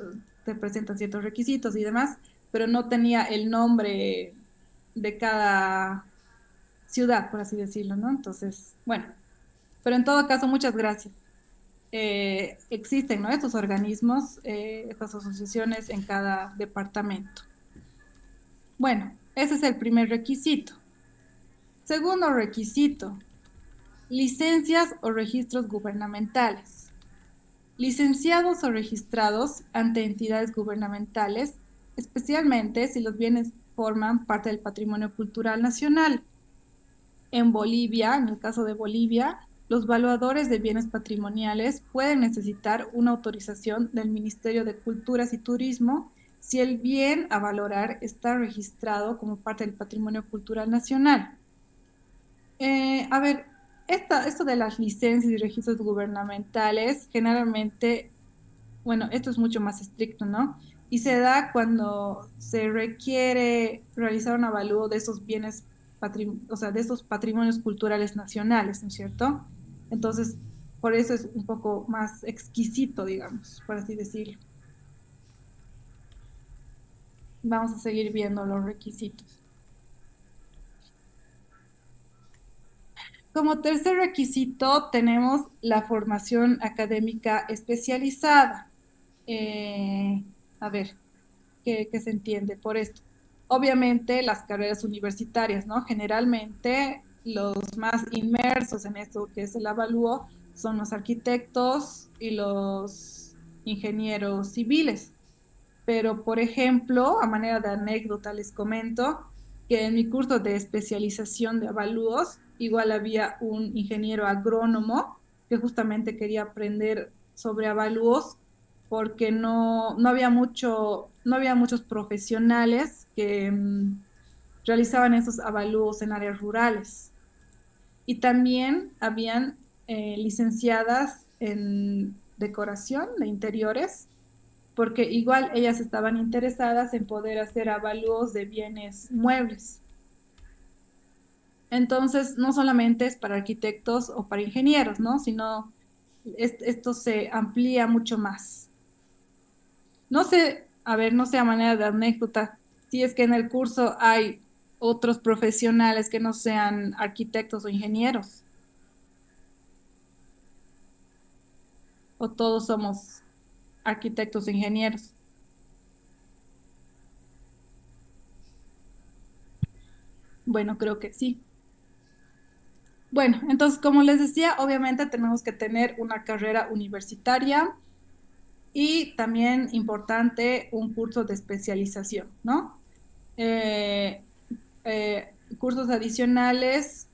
te presentan ciertos requisitos y demás, pero no tenía el nombre de cada ciudad, por así decirlo, ¿no? Entonces, bueno, pero en todo caso, muchas gracias. Existen, ¿no? Estos organismos, estas asociaciones en cada departamento. Bueno, ese es el primer requisito. Segundo requisito, licencias o registros gubernamentales. Licenciados o registrados ante entidades gubernamentales, especialmente si los bienes forman parte del patrimonio cultural nacional. En Bolivia, en el caso de Bolivia, los valuadores de bienes patrimoniales pueden necesitar una autorización del Ministerio de Culturas y Turismo si el bien a valorar está registrado como parte del patrimonio cultural nacional. A ver, Esto de las licencias y registros gubernamentales, generalmente, bueno, esto es mucho más estricto, ¿no? Y se da cuando se requiere realizar un avalúo de esos bienes, o sea, de esos patrimonios culturales nacionales, ¿no es cierto? Entonces, por eso es un poco más exquisito, digamos, por así decirlo. Vamos a seguir viendo los requisitos. Como tercer requisito tenemos la formación académica especializada. Eh, a ver, ¿qué se entiende por esto? Obviamente las carreras universitarias, ¿no? Generalmente los más inmersos en esto que es el avalúo son los arquitectos y los ingenieros civiles. Pero, por ejemplo, a manera de anécdota les comento que en mi curso de especialización de avalúos, igual había un ingeniero agrónomo que justamente quería aprender sobre avalúos porque no había muchos profesionales que realizaban esos avalúos en áreas rurales. Y también habían licenciadas en decoración de interiores porque igual ellas estaban interesadas en poder hacer avalúos de bienes muebles. Entonces, no solamente es para arquitectos o para ingenieros, ¿no? Sino esto se amplía mucho más. No sé, a ver, no sé a manera de anécdota, si es que en el curso hay otros profesionales que no sean arquitectos o ingenieros, o todos somos arquitectos e ingenieros. Bueno, creo que sí. Bueno, entonces, como les decía, obviamente tenemos que tener una carrera universitaria y también importante un curso de especialización, ¿no? Eh, Cursos adicionales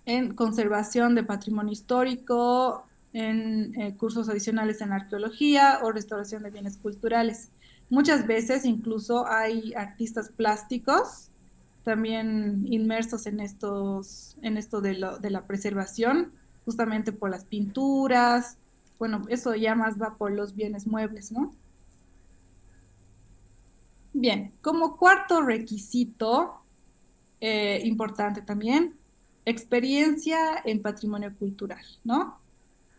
en conservación de patrimonio histórico, en cursos adicionales en arqueología o restauración de bienes culturales. Muchas veces incluso hay artistas plásticos también inmersos en esto de la preservación, justamente por las pinturas. Bueno, eso ya más va por los bienes muebles, ¿no? Bien, como cuarto requisito, importante también, experiencia en patrimonio cultural, ¿no?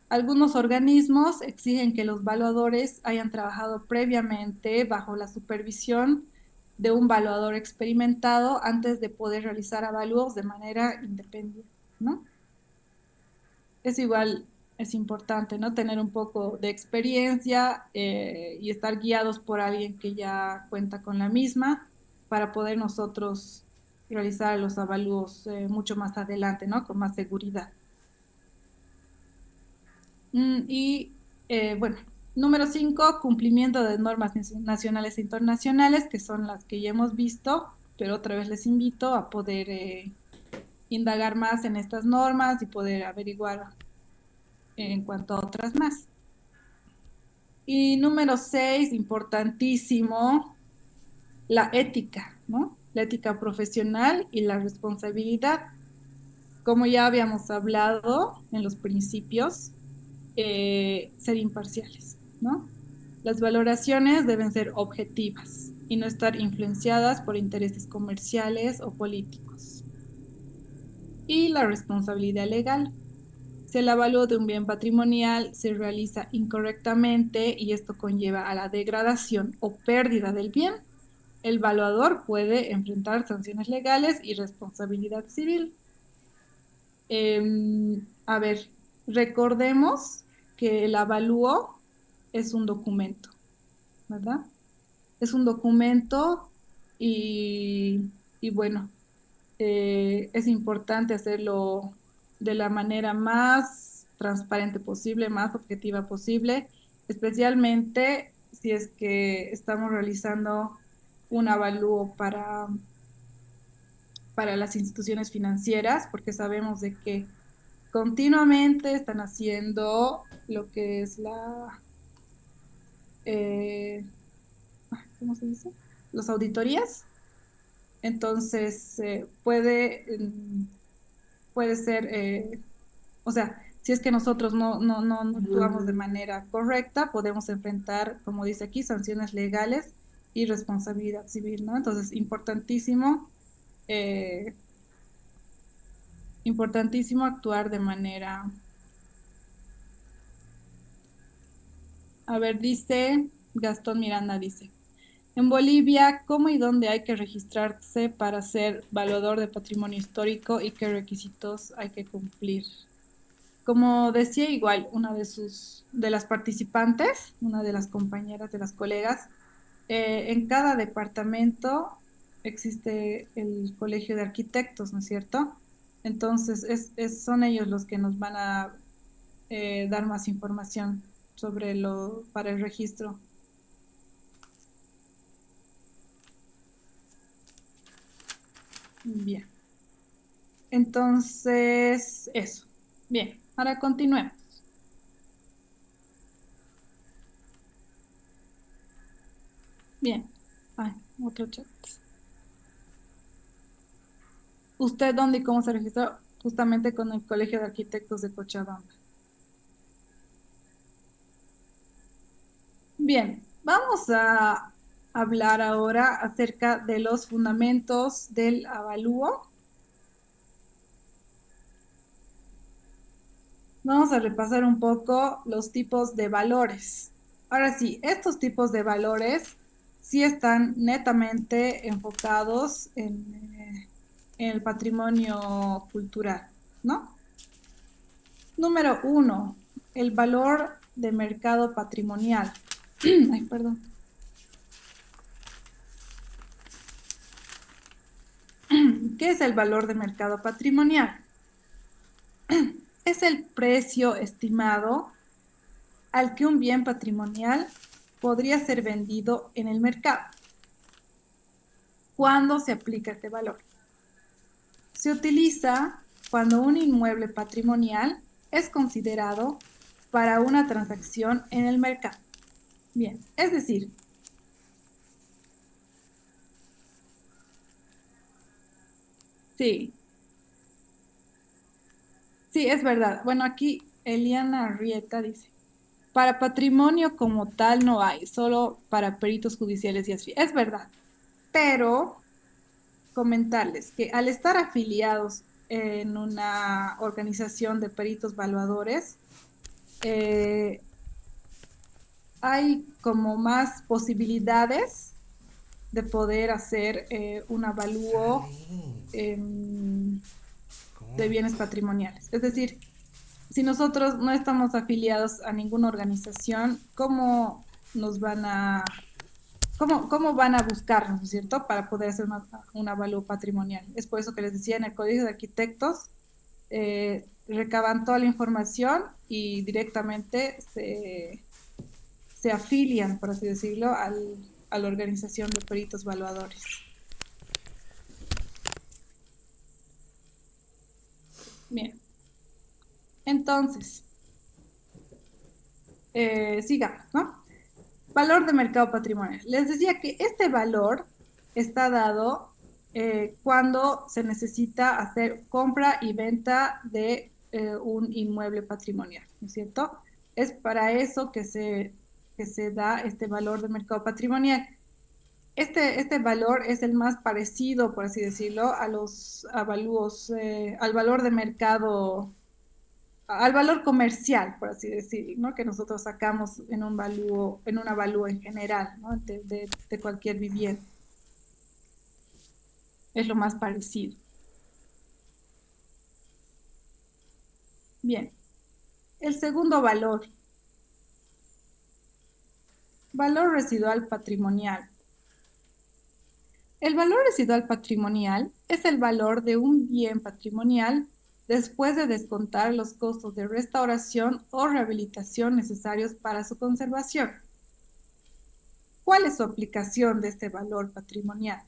Algunos organismos exigen que los evaluadores hayan trabajado previamente bajo la supervisión de un evaluador experimentado antes de poder realizar avalúos de manera independiente, ¿no? Es igual, es importante, ¿no? Tener un poco de experiencia y estar guiados por alguien que ya cuenta con la misma para poder nosotros realizar los avalúos mucho más adelante, ¿no? Con más seguridad. Bueno, número 5, cumplimiento de normas nacionales e internacionales, que son las que ya hemos visto, pero otra vez les invito a poder indagar más en estas normas y poder averiguar en cuanto a otras más. Y número 6, importantísimo, la ética, ¿no? La ética profesional y la responsabilidad. Como ya habíamos hablado en los principios, ser imparciales, ¿no? Las valoraciones deben ser objetivas y no estar influenciadas por intereses comerciales o políticos. Y la responsabilidad legal. Si el avalúo de un bien patrimonial se realiza incorrectamente y esto conlleva a la degradación o pérdida del bien, el valuador puede enfrentar sanciones legales y responsabilidad civil. A ver, recordemos que el avalúo es un documento, ¿verdad? Es un documento y bueno, es importante hacerlo de la manera más transparente posible, más objetiva posible, especialmente si es que estamos realizando un avalúo para las instituciones financieras, porque sabemos de que continuamente están haciendo lo que es eh, ¿cómo se dice? Las auditorías. Entonces, puede puede ser, o sea, si es que nosotros no actuamos de manera correcta, podemos enfrentar, como dice aquí, sanciones legales y responsabilidad civil, ¿no? Entonces, eh, importantísimo actuar de manera, a ver, dice, Gastón Miranda dice, en Bolivia, ¿cómo y dónde hay que registrarse para ser evaluador de patrimonio histórico y qué requisitos hay que cumplir? Como decía igual una de las participantes, una de las compañeras, de las colegas, en cada departamento existe el colegio de arquitectos, ¿no es cierto? Entonces, son ellos los que nos van a dar más información para el registro. Bien. Entonces, eso. Bien, ahora continuemos. Bien. Ay, otro chat. ¿Usted dónde y cómo se registró? Justamente con el Colegio de Arquitectos de Cochabamba. Bien, vamos a hablar ahora acerca de los fundamentos del avalúo. Vamos a repasar un poco los tipos de valores. Ahora sí, estos tipos de valores sí están netamente enfocados en el patrimonio cultural, ¿no? Número uno, el valor de mercado patrimonial. Ay, perdón. ¿Qué es el valor de mercado patrimonial? Es el precio estimado al que un bien patrimonial podría ser vendido en el mercado. ¿Cuándo se aplica este valor? Se utiliza cuando un inmueble patrimonial es considerado para una transacción en el mercado. Bien, es decir, sí, sí, es verdad. Bueno, aquí Eliana Arrieta dice, para patrimonio como tal no hay, solo para peritos judiciales y así. Es verdad, pero comentarles que al estar afiliados en una organización de peritos valuadores, eh, hay como más posibilidades de poder hacer un avalúo Charlie, de ¿cómo? bienes patrimoniales. Es decir, si nosotros no estamos afiliados a ninguna organización, ¿cómo nos van a, cómo van a buscarnos, ¿no es cierto?, para poder hacer un avalúo patrimonial. Es por eso que les decía, en el Colegio de Arquitectos recaban toda la información y directamente se afilian, por así decirlo, a la organización de peritos valuadores. Bien, entonces, sigamos, ¿no? Valor de mercado patrimonial. Les decía que este valor está dado cuando se necesita hacer compra y venta de un inmueble patrimonial, ¿no es cierto? Es para eso que se da este valor de mercado patrimonial. Este valor es el más parecido, por así decirlo, a los avalúos, al valor de mercado, al valor comercial, por así decir, ¿no? Que nosotros sacamos en un avalúo en general, ¿no? De cualquier vivienda. Es lo más parecido. Bien. El segundo valor residual patrimonial. El valor residual patrimonial es el valor de un bien patrimonial después de descontar los costos de restauración o rehabilitación necesarios para su conservación. ¿Cuál es su aplicación de este valor patrimonial?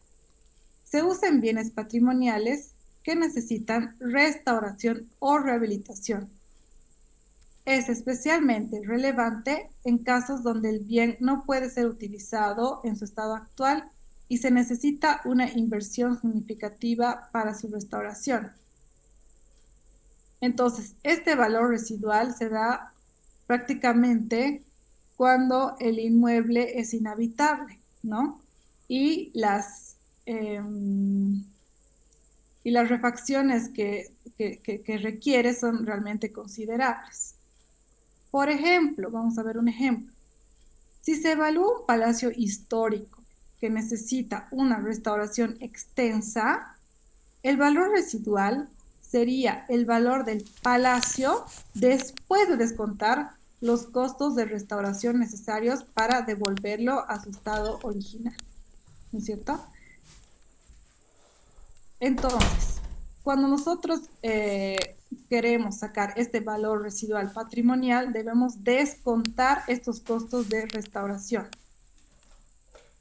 Se usa en bienes patrimoniales que necesitan restauración o rehabilitación. Es especialmente relevante en casos donde el bien no puede ser utilizado en su estado actual y se necesita una inversión significativa para su restauración. Entonces, este valor residual se da prácticamente cuando el inmueble es inhabitable, ¿no? Y em, y las refacciones que requiere son realmente considerables. Por ejemplo, vamos a ver un ejemplo. Si se evalúa un palacio histórico que necesita una restauración extensa, el valor residual sería el valor del palacio después de descontar los costos de restauración necesarios para devolverlo a su estado original, ¿no es cierto? Entonces, cuando nosotros queremos sacar este valor residual patrimonial, debemos descontar estos costos de restauración.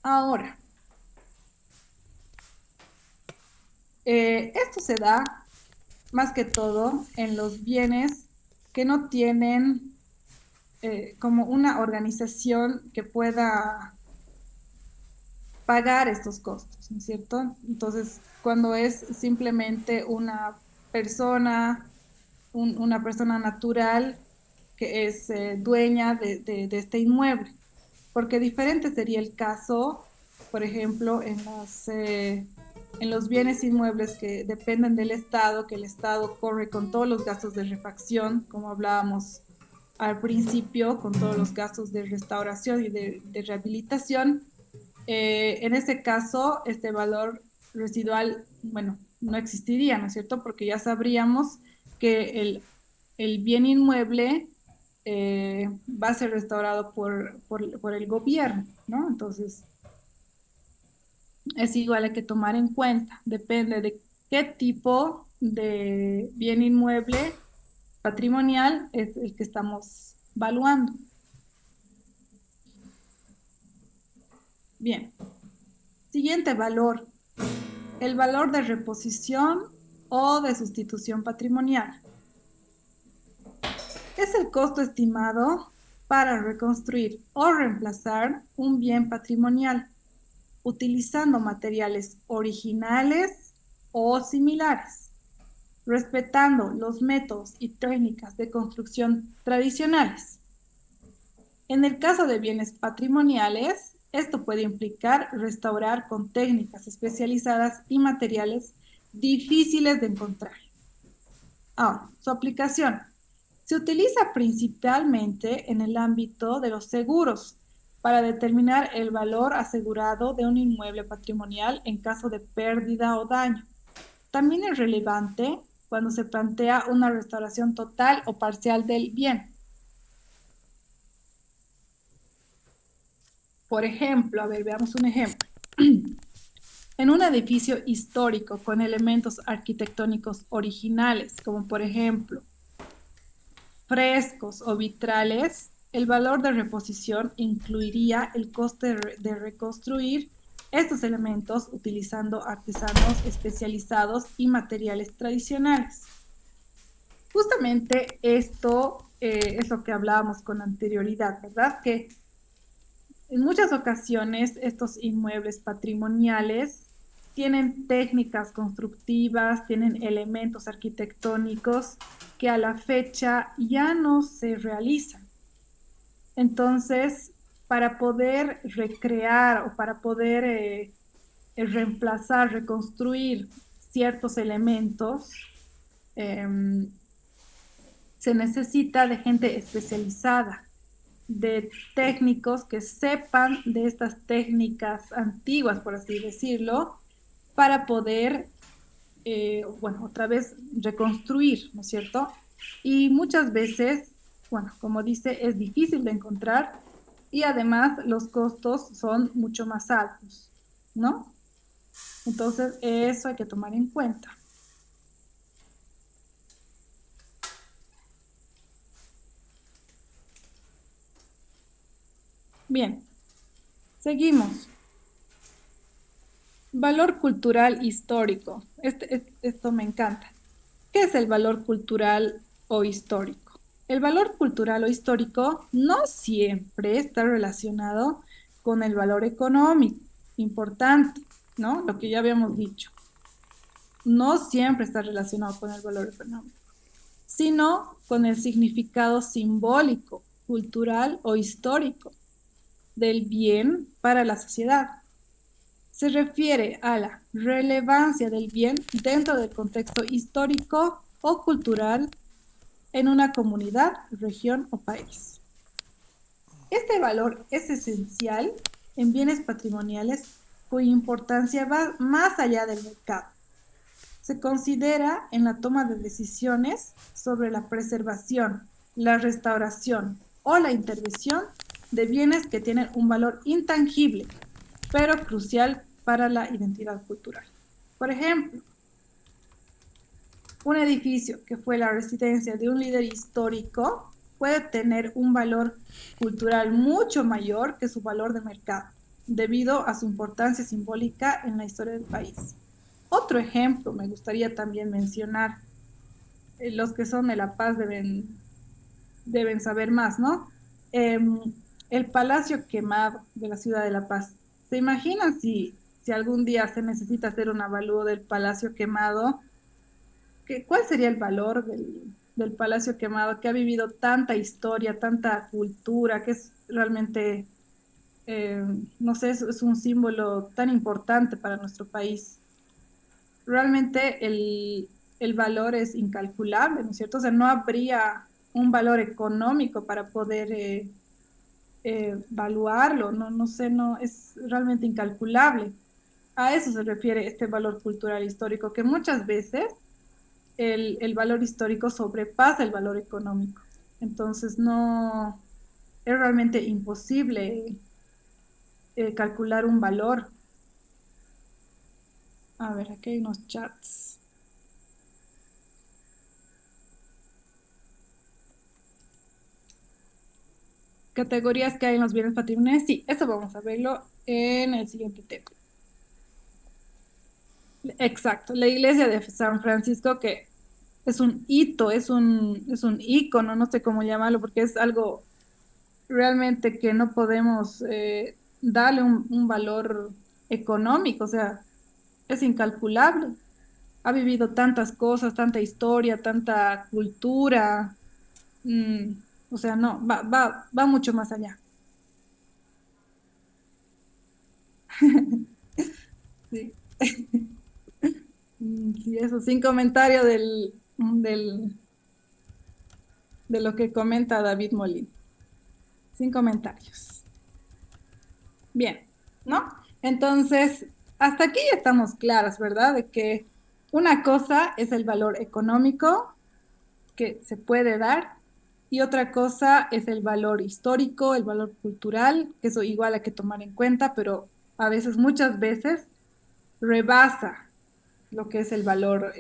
Ahora, esto se da más que todo en los bienes que no tienen como una organización que pueda pagar estos costos, ¿no es cierto? Entonces, cuando es simplemente una persona, una persona natural que es dueña de este inmueble, porque diferente sería el caso, por ejemplo, en los bienes inmuebles que dependen del Estado, que el Estado corre con todos los gastos de refacción, como hablábamos al principio, con todos los gastos de restauración y de rehabilitación. En este caso, este valor residual, bueno, no existiría, ¿no es cierto? Porque ya sabríamos que el bien inmueble va a ser restaurado por el gobierno, ¿no? Entonces, es igual, hay que tomar en cuenta, depende de qué tipo de bien inmueble patrimonial es el que estamos valuando. Bien, siguiente valor, el valor de reposición o de sustitución patrimonial. Es el costo estimado para reconstruir o reemplazar un bien patrimonial utilizando materiales originales o similares, respetando los métodos y técnicas de construcción tradicionales. En el caso de bienes patrimoniales, esto puede implicar restaurar con técnicas especializadas y materiales difíciles de encontrar. Ahora, su aplicación. Se utiliza principalmente en el ámbito de los seguros para determinar el valor asegurado de un inmueble patrimonial en caso de pérdida o daño. También es relevante cuando se plantea una restauración total o parcial del bien. Por ejemplo, a ver, veamos un ejemplo. En un edificio histórico con elementos arquitectónicos originales, como por ejemplo frescos o vitrales, el valor de reposición incluiría el coste de reconstruir estos elementos utilizando artesanos especializados y materiales tradicionales. Justamente esto es lo que hablábamos con anterioridad, ¿verdad? Que en muchas ocasiones estos inmuebles patrimoniales tienen técnicas constructivas, tienen elementos arquitectónicos que a la fecha ya no se realizan. Entonces, para poder recrear o para poder reemplazar, reconstruir ciertos elementos, em, se necesita de gente especializada, de técnicos que sepan de estas técnicas antiguas, por así decirlo, para poder, bueno, otra vez reconstruir, ¿no es cierto? Y muchas veces, bueno, como dice, es difícil de encontrar y además los costos son mucho más altos, ¿no? Entonces, eso hay que tomar en cuenta. Bien, seguimos. Valor cultural histórico. Esto me encanta. ¿Qué es el valor cultural o histórico? El valor cultural o histórico no siempre está relacionado con el valor económico importante, ¿no? Lo que ya habíamos dicho. No siempre está relacionado con el valor económico. sino con el significado simbólico, cultural o histórico del bien para la sociedad. Se refiere a la relevancia del bien dentro del contexto histórico o cultural en una comunidad, región o país. Este valor es esencial en bienes patrimoniales cuya importancia va más allá del mercado. Se considera en la toma de decisiones sobre la preservación, la restauración o la intervención de bienes que tienen un valor intangible, pero crucial para la identidad cultural. Por ejemplo, un edificio que fue la residencia de un líder histórico puede tener un valor cultural mucho mayor que su valor de mercado, debido a su importancia simbólica en la historia del país. Otro ejemplo me gustaría también mencionar, los que son de La Paz deben saber más, ¿no? El Palacio Quemado de la ciudad de La Paz. ¿Se imaginan si algún día se necesita hacer un avalúo del Palacio Quemado? ¿Cuál sería el valor del Palacio Quemado que ha vivido tanta historia, tanta cultura, que es realmente, no sé, es un símbolo tan importante para nuestro país? Realmente el valor es incalculable, ¿no es cierto? O sea, no habría un valor económico para poder evaluarlo, no, no sé, no, es realmente incalculable. A eso se refiere este valor cultural histórico, que muchas veces el valor histórico sobrepasa el valor económico. Entonces, no, es realmente imposible calcular un valor. A ver, aquí hay unos chats. Categorías que hay en los bienes patrimoniales. Sí, eso vamos a verlo en el siguiente tema. Exacto, la iglesia de San Francisco, que es un hito, es un ícono, no sé cómo llamarlo, porque es algo realmente que no podemos darle un valor económico, o sea, es incalculable. Ha vivido tantas cosas, tanta historia, tanta cultura, mm, o sea, no, va mucho más allá. Sí. Sí, eso, sin comentario de lo que comenta David Molina. Sin comentarios. Bien, ¿no? Entonces, hasta aquí ya estamos claras, ¿verdad? De que una cosa es el valor económico que se puede dar y otra cosa es el valor histórico, el valor cultural, que eso igual hay que tomar en cuenta, pero a veces, muchas veces, rebasa lo que es el valor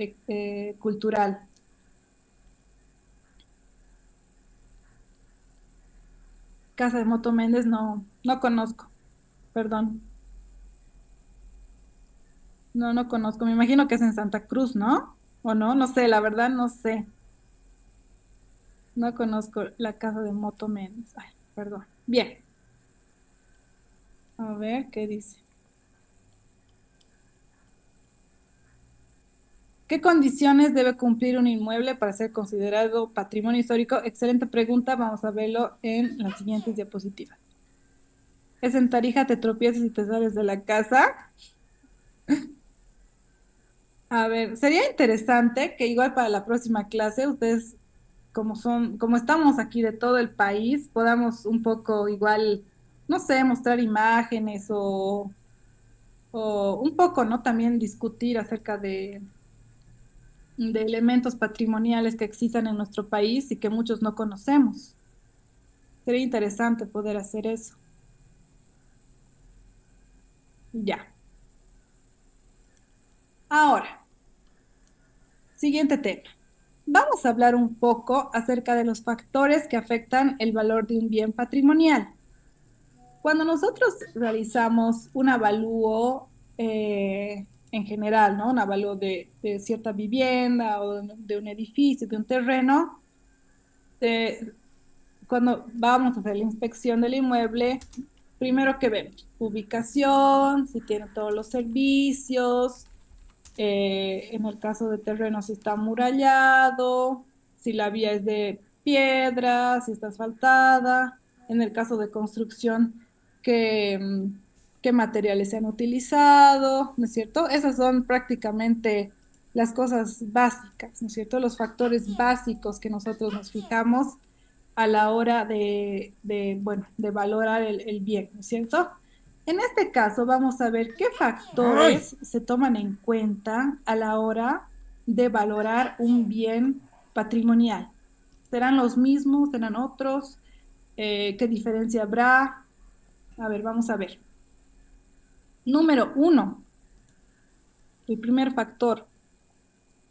cultural. Casa de Moto Méndez no, no conozco, perdón. No, no conozco. Me imagino que es en Santa Cruz, ¿no? ¿O no? No sé, la verdad no sé. No conozco la casa de Moto Méndez. Ay, perdón. Bien. A ver, ¿qué dice? ¿Qué condiciones debe cumplir un inmueble para ser considerado patrimonio histórico? Excelente pregunta. Vamos a verlo en las siguientes diapositivas. Es en Tarija, te tropiezas y te sales de la casa. A ver, sería interesante que igual para la próxima clase ustedes, como estamos aquí de todo el país, podamos un poco igual, no sé, mostrar imágenes o un poco, ¿no? También discutir acerca de elementos patrimoniales que existan en nuestro país y que muchos no conocemos. Sería interesante poder hacer eso. Ya. Ahora, siguiente tema. Vamos a hablar un poco acerca de los factores que afectan el valor de un bien patrimonial. Cuando nosotros realizamos un avalúo en general, ¿no? Un avalúo de cierta vivienda o de un edificio, de un terreno, eh, cuando vamos a hacer la inspección del inmueble, primero que vemos, ubicación, si tiene todos los servicios, en el caso de terreno, si está amurallado, si la vía es de piedra, si está asfaltada, en el caso de construcción, qué, qué materiales se han utilizado, ¿no es cierto? Esas son prácticamente las cosas básicas, ¿no es cierto? Los factores básicos que nosotros nos fijamos a la hora bueno, de valorar el bien, ¿no es cierto? En este caso, vamos a ver qué ¡Ay! factores se toman en cuenta a la hora de valorar un bien patrimonial. ¿Serán los mismos? ¿Serán otros? ¿Qué diferencia habrá? A ver, vamos a ver. Número uno, el primer factor,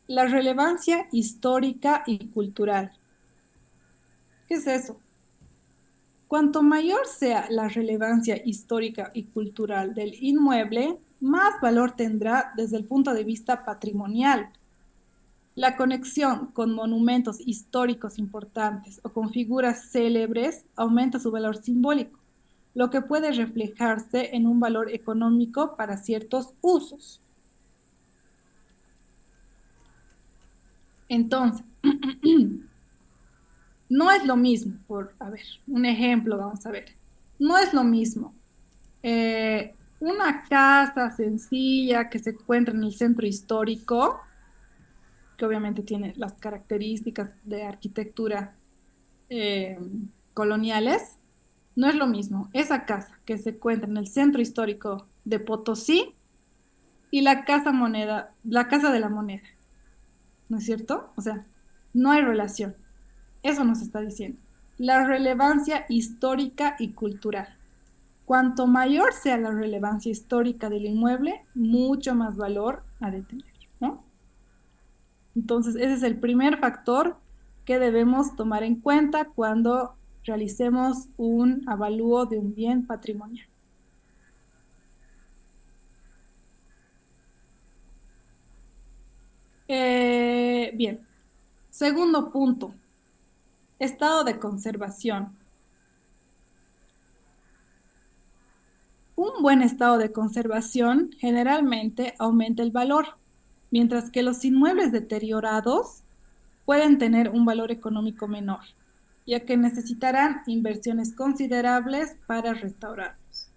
la relevancia histórica y cultural. ¿Qué es eso? Cuanto mayor sea la relevancia histórica y cultural del inmueble, más valor tendrá desde el punto de vista patrimonial. La conexión con monumentos históricos importantes o con figuras célebres aumenta su valor simbólico, lo que puede reflejarse en un valor económico para ciertos usos. Entonces, no es lo mismo, a ver, un ejemplo, vamos a ver. No es lo mismo una casa sencilla que se encuentra en el centro histórico, que obviamente tiene las características de arquitectura eh, coloniales, no es lo mismo esa casa que se encuentra en el centro histórico de Potosí y la casa de la moneda, ¿no es cierto? O sea, no hay relación. Eso nos está diciendo. La relevancia histórica y cultural. Cuanto mayor sea la relevancia histórica del inmueble, mucho más valor ha de tener, ¿no? Entonces, ese es el primer factor que debemos tomar en cuenta cuando realicemos un avalúo de un bien patrimonial. Bien, segundo punto, estado de conservación. Un buen estado de conservación generalmente aumenta el valor, mientras que los inmuebles deteriorados pueden tener un valor económico menor, ya que necesitarán inversiones considerables para restaurarlos.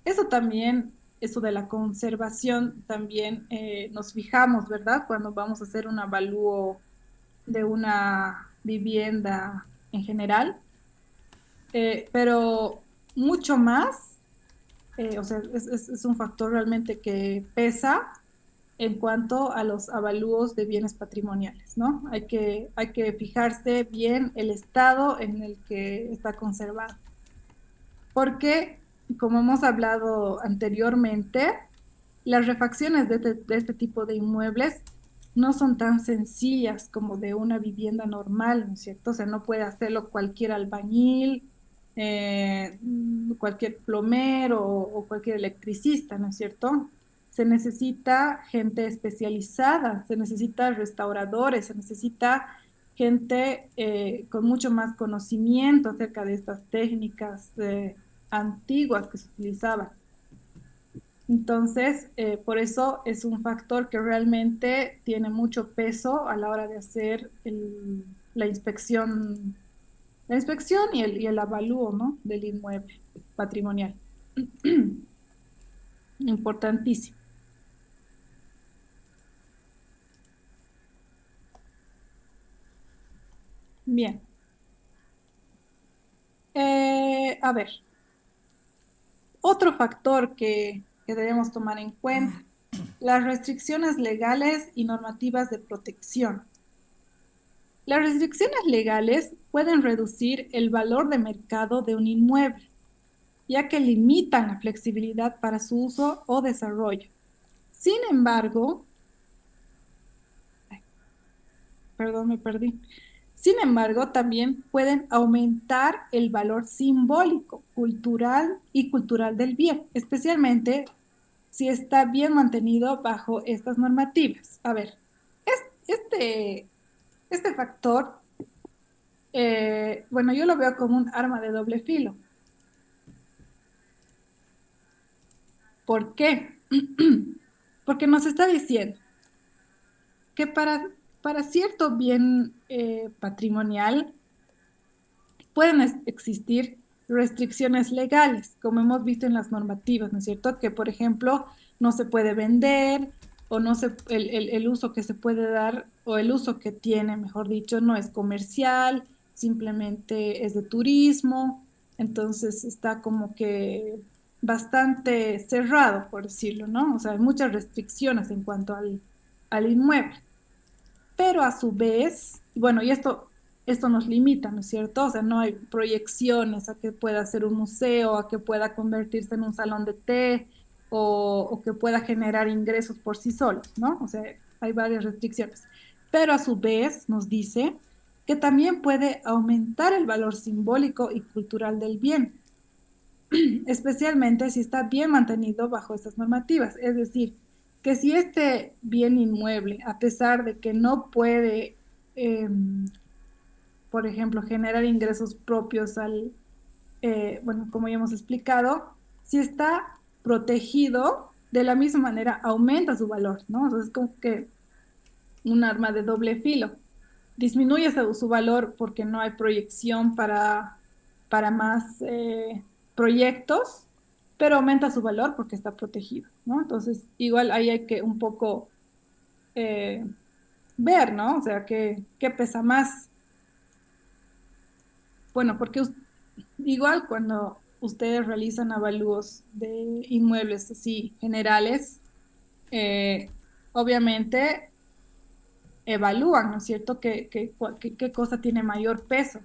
Eso también, eso de la conservación, también nos fijamos, ¿verdad? Cuando vamos a hacer un avalúo de una vivienda en general, pero mucho más, o sea, es un factor realmente que pesa en cuanto a los avalúos de bienes patrimoniales, ¿no? Hay que fijarse bien el estado en el que está conservado, porque, como hemos hablado anteriormente, las refacciones de este tipo de inmuebles no son tan sencillas como de una vivienda normal, ¿no es cierto? O sea, no puede hacerlo cualquier albañil, cualquier plomero o cualquier electricista, ¿no es cierto? Se necesita gente especializada, se necesita restauradores, se necesita gente con mucho más conocimiento acerca de estas técnicas antiguas que se utilizaban. Entonces, por eso es un factor que realmente tiene mucho peso a la hora de hacer la inspección y el avalúo, ¿no? Del inmueble patrimonial. Importantísimo. Bien. A ver, otro factor que debemos tomar en cuenta, las restricciones legales y normativas de protección. Las restricciones legales pueden reducir el valor de mercado de un inmueble, ya que limitan la flexibilidad para su uso o desarrollo. Sin embargo, ay, perdón, me perdí. Sin embargo, también pueden aumentar el valor simbólico, cultural y cultural del bien, especialmente si está bien mantenido bajo estas normativas. A ver, este, este factor, bueno, yo lo veo como un arma de doble filo. ¿Por qué? Porque nos está diciendo que para para cierto bien patrimonial pueden existir restricciones legales, como hemos visto en las normativas, ¿no es cierto? Que, por ejemplo, no se puede vender o no se, el uso que se puede dar o el uso que tiene, mejor dicho, no es comercial, simplemente es de turismo, entonces está como que bastante cerrado, por decirlo, ¿no? O sea, hay muchas restricciones en cuanto al inmueble, pero a su vez, bueno, y esto nos limita, ¿no es cierto? O sea, no hay proyecciones a que pueda ser un museo, a que pueda convertirse en un salón de té o que pueda generar ingresos por sí solos, ¿no? O sea, hay varias restricciones. Pero a su vez nos dice que también puede aumentar el valor simbólico y cultural del bien, especialmente si está bien mantenido bajo estas normativas. Es decir, que si este bien inmueble, a pesar de que no puede, por ejemplo, generar ingresos propios bueno, como ya hemos explicado, si está protegido, de la misma manera aumenta su valor, ¿no? Entonces es como que un arma de doble filo. Disminuye su valor porque no hay proyección para más proyectos, pero aumenta su valor porque está protegido, ¿no? Entonces, igual ahí hay que un poco eh, ver, ¿no? O sea, ¿qué pesa más? Bueno, porque igual cuando ustedes realizan avalúos de inmuebles así generales, eh, obviamente evalúan, ¿no es cierto?, qué cosa tiene mayor peso.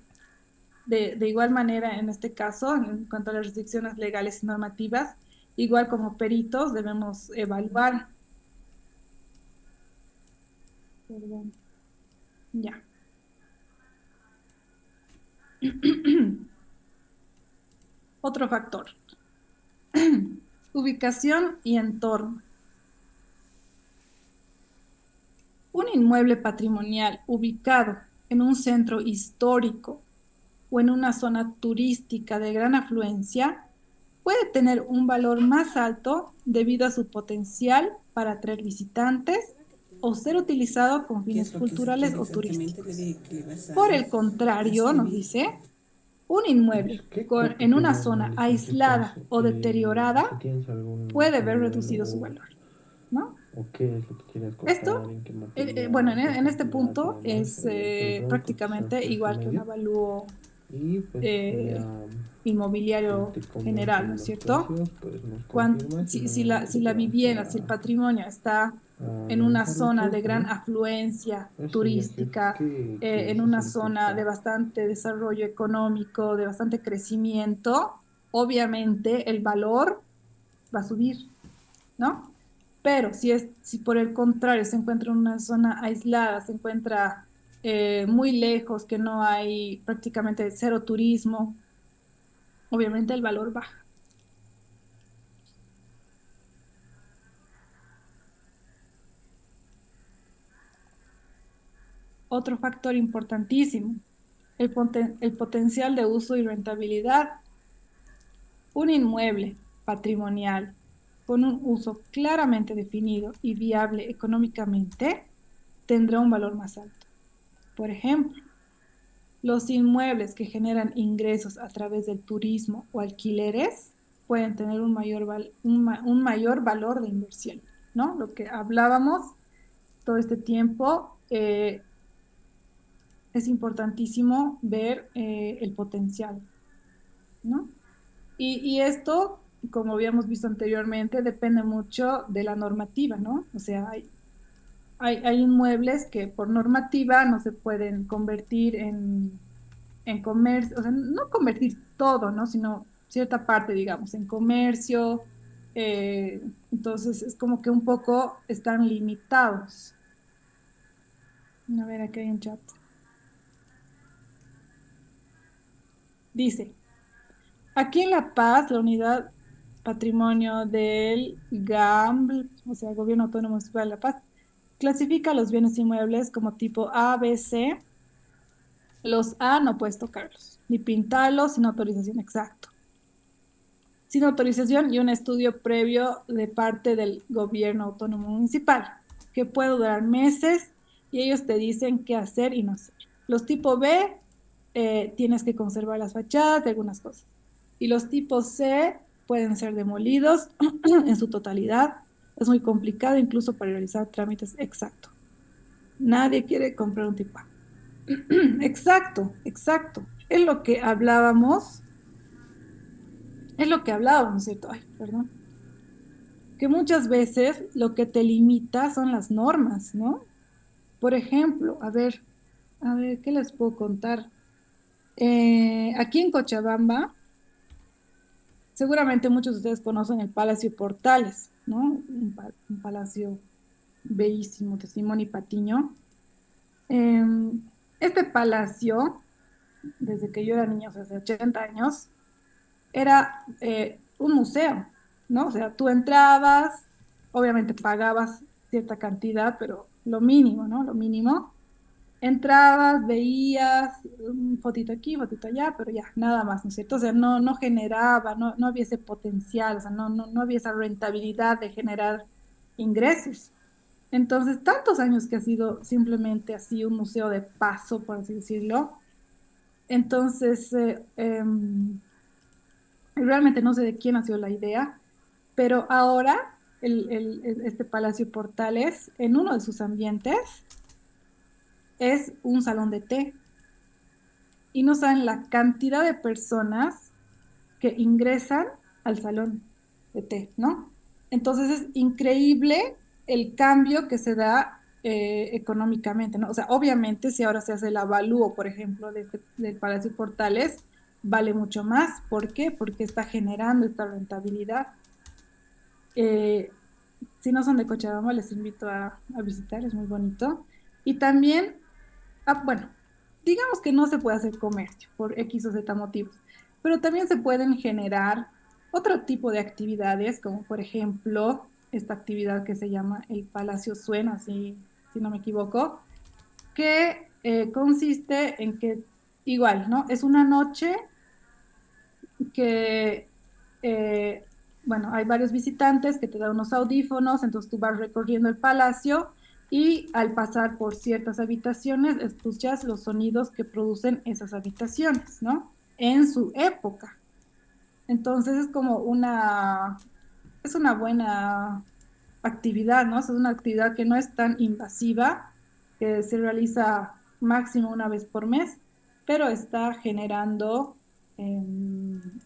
De igual manera, en este caso, en cuanto a las restricciones legales y normativas, igual como peritos debemos evaluar. Perdón. Ya. Otro factor, ubicación y entorno. Un inmueble patrimonial ubicado en un centro histórico o en una zona turística de gran afluencia puede tener un valor más alto debido a su potencial para atraer visitantes o ser utilizado con ¿Qué fines es lo que se culturales quiere o exactamente turísticos. que le vas Por el a contrario, nos escribir? dice, un inmueble en una Pequeño zona analizante aislada caso, o si deteriorada tienes algún puede ver reducido su modelo valor, ¿no? o qué es lo que quieres Esto, contar, en qué bueno, material, qué en este cantidad y punto demás, es te lo pregunto quizás prácticamente por ese igual que un medio avalúo y pues ya que inmobiliario te general, ¿no comenten es los cierto? precios, pues nos confirmas y Si nuevamente la te vamos vivienda, si el patrimonio está a en una analizar zona otro, de gran ¿no? afluencia Eso ya jefe, turística, que en se una hace un zona de poco bastante desarrollo económico, de bastante crecimiento, obviamente el valor va a subir, ¿no? Pero si por el contrario se encuentra en una zona aislada, se encuentra muy lejos, que no hay prácticamente cero turismo, obviamente el valor baja. Otro factor importantísimo, el potencial de uso y rentabilidad. Un inmueble patrimonial con un uso claramente definido y viable económicamente tendrá un valor más alto. Por ejemplo, los inmuebles que generan ingresos a través del turismo o alquileres pueden tener un mayor valor de inversión, ¿no? Lo que hablábamos todo este tiempo, es importantísimo ver el potencial, ¿no? Y esto, como habíamos visto anteriormente, depende mucho de la normativa, ¿no? O sea, hay inmuebles que por normativa no se pueden convertir en comercio, o sea, no convertir todo, ¿no? Sino cierta parte, digamos, en comercio. Entonces, es como que un poco están limitados. A ver, aquí hay un chat. Dice, aquí en La Paz, la unidad patrimonio del GAMBL, o sea, Gobierno Autónomo Municipal de La Paz, clasifica los bienes inmuebles como tipo A, B, C. Los A no puedes tocarlos, ni pintarlos sin autorización, exacto. Sin autorización y un estudio previo de parte del Gobierno Autónomo Municipal, que puede durar meses y ellos te dicen qué hacer y no hacer. Los tipo B, tienes que conservar las fachadas de algunas cosas. Y los tipos C pueden ser demolidos en su totalidad. Es muy complicado incluso para realizar trámites exactos. Nadie quiere comprar un tipo A. Exacto, exacto. Es lo que hablábamos, ¿cierto? Ay, perdón. Que muchas veces lo que te limita son las normas, ¿no? Por ejemplo, a ver, ¿qué les puedo contar? Aquí en Cochabamba, seguramente muchos de ustedes conocen el Palacio Portales, ¿no? Un palacio bellísimo de Simón y Patiño. Este palacio, desde que yo era niña, o sea, hace 80 años, era un museo, ¿no? O sea, tú entrabas, obviamente pagabas cierta cantidad, pero lo mínimo, ¿no? Lo mínimo. Entrabas, veías fotito aquí, fotito allá, pero ya, nada más, ¿no es cierto? O sea, no generaba, no había ese potencial, o sea, no había esa rentabilidad de generar ingresos. Entonces, tantos años que ha sido simplemente así un museo de paso, por así decirlo. Entonces, realmente no sé de quién ha sido la idea, pero ahora este Palacio Portales, en uno de sus ambientes, es un salón de té. Y no saben la cantidad de personas que ingresan al salón de té, ¿no? Entonces es increíble el cambio que se da económicamente, ¿no? O sea, obviamente si ahora se hace el avalúo, por ejemplo, del Palacio Portales, vale mucho más. ¿Por qué? Porque está generando esta rentabilidad. Eh, si no son de Cochabamba, les invito a visitar, es muy bonito. Y también, bueno, digamos que no se puede hacer comercio por X o Z motivos, pero también se pueden generar otro tipo de actividades, como por ejemplo esta actividad que se llama el Palacio Suena, si no me equivoco, que consiste en que igual, ¿no? Es una noche que, eh, bueno, hay varios visitantes que te dan unos audífonos, entonces tú vas recorriendo el palacio y al pasar por ciertas habitaciones escuchas los sonidos que producen esas habitaciones, ¿no? En su época. Entonces es como es una buena actividad, ¿no? Es una actividad que no es tan invasiva, que se realiza máximo una vez por mes, pero está generando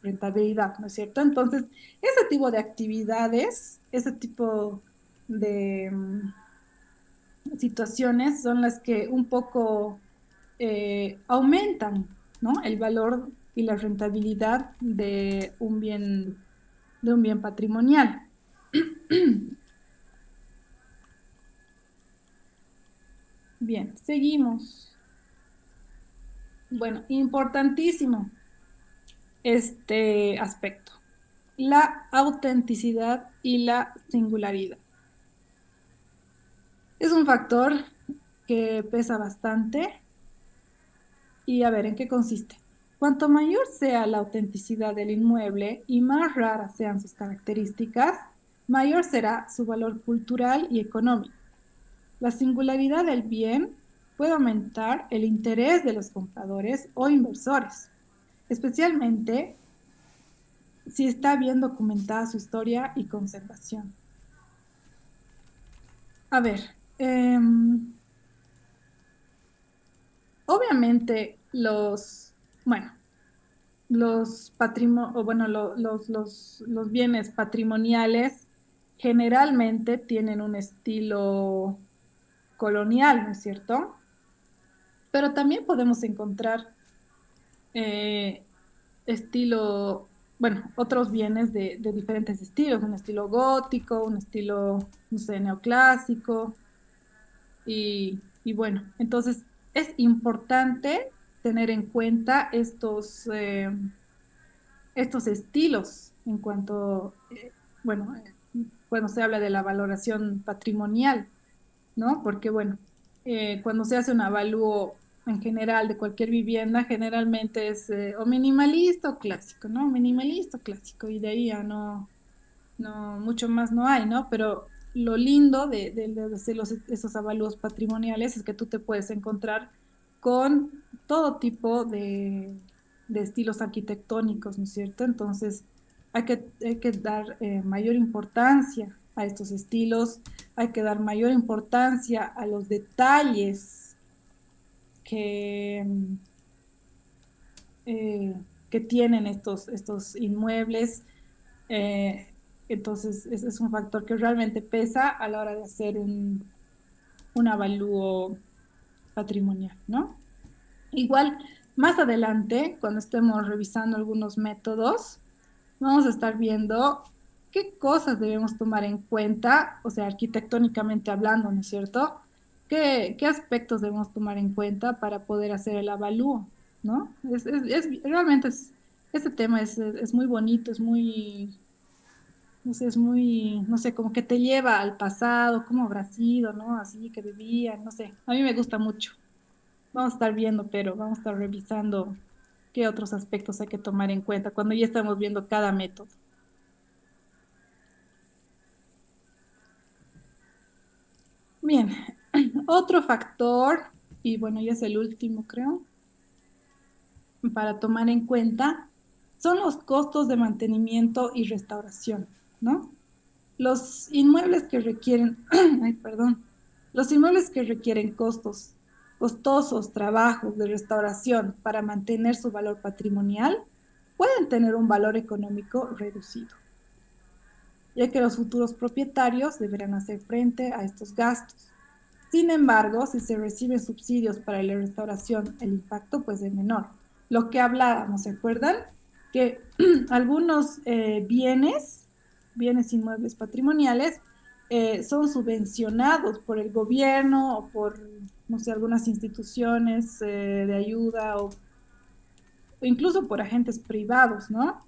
rentabilidad, ¿no es cierto? Entonces, ese tipo de actividades, ese tipo de situaciones son las que un poco aumentan, ¿no? El valor y la rentabilidad de un bien patrimonial. Bien, seguimos. Bueno, importantísimo este aspecto, la autenticidad y la singularidad. Es un factor que pesa bastante y a ver, ¿en qué consiste? Cuanto mayor sea la autenticidad del inmueble y más raras sean sus características, mayor será su valor cultural y económico. La singularidad del bien puede aumentar el interés de los compradores o inversores, especialmente si está bien documentada su historia y conservación. A ver, obviamente bueno, los bienes patrimoniales generalmente tienen un estilo colonial, ¿no es cierto? Pero también podemos encontrar eh, estilo, bueno, otros bienes de diferentes estilos, un estilo gótico, un estilo, no sé, neoclásico, y bueno, entonces es importante tener en cuenta estos estilos en cuanto, bueno, cuando se habla de la valoración patrimonial, ¿no? Porque, bueno, cuando se hace un avalúo en general de cualquier vivienda, generalmente es o minimalista o clásico, ¿no? Minimalista o clásico, y de ahí ya mucho más no hay, ¿no? Pero lo lindo de hacer esos avalúos patrimoniales es que tú te puedes encontrar con todo tipo de estilos arquitectónicos, ¿no es cierto? Entonces, hay que dar mayor importancia a estos estilos, hay que dar mayor importancia a los detalles que, eh, que tienen estos inmuebles. Eh, entonces, ese es un factor que realmente pesa a la hora de hacer un avalúo patrimonial, ¿no? Igual, más adelante, cuando estemos revisando algunos métodos, vamos a estar viendo qué cosas debemos tomar en cuenta, o sea, arquitectónicamente hablando, ¿no es cierto? ¿Qué aspectos debemos tomar en cuenta para poder hacer el avalúo, ¿no? Realmente este tema es muy bonito, es muy, no sé, es muy, no sé, como que te lleva al pasado, cómo habrá sido, ¿no? Así que vivían, no sé, a mí me gusta mucho. Vamos a estar viendo, pero vamos a estar revisando qué otros aspectos hay que tomar en cuenta cuando ya estamos viendo cada método. Bien, otro factor, y bueno, ya es el último, creo, para tomar en cuenta, son los costos de mantenimiento y restauración, ¿no? Los inmuebles que requieren, ay, perdón, los inmuebles que requieren costosos trabajos de restauración para mantener su valor patrimonial pueden tener un valor económico reducido, ya que los futuros propietarios deberán hacer frente a estos gastos. Sin embargo, si se reciben subsidios para la restauración, el impacto pues es menor. Lo que hablábamos, ¿se acuerdan? Que algunos bienes inmuebles patrimoniales, son subvencionados por el gobierno o por, no sé, algunas instituciones de ayuda o incluso por agentes privados, ¿no?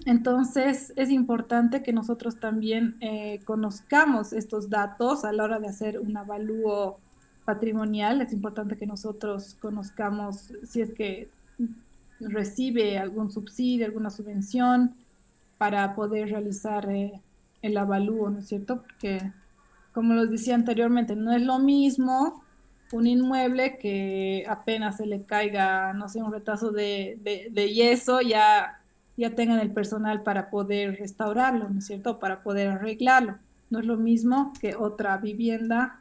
Entonces, es importante que nosotros también conozcamos estos datos a la hora de hacer un avalúo patrimonial. Es importante que nosotros conozcamos si es que recibe algún subsidio, alguna subvención para poder realizar el avalúo, ¿no es cierto? Porque, como les decía anteriormente, no es lo mismo un inmueble que apenas se le caiga, no sé, un retazo de yeso, ya tengan el personal para poder restaurarlo, ¿no es cierto? Para poder arreglarlo. No es lo mismo que otra vivienda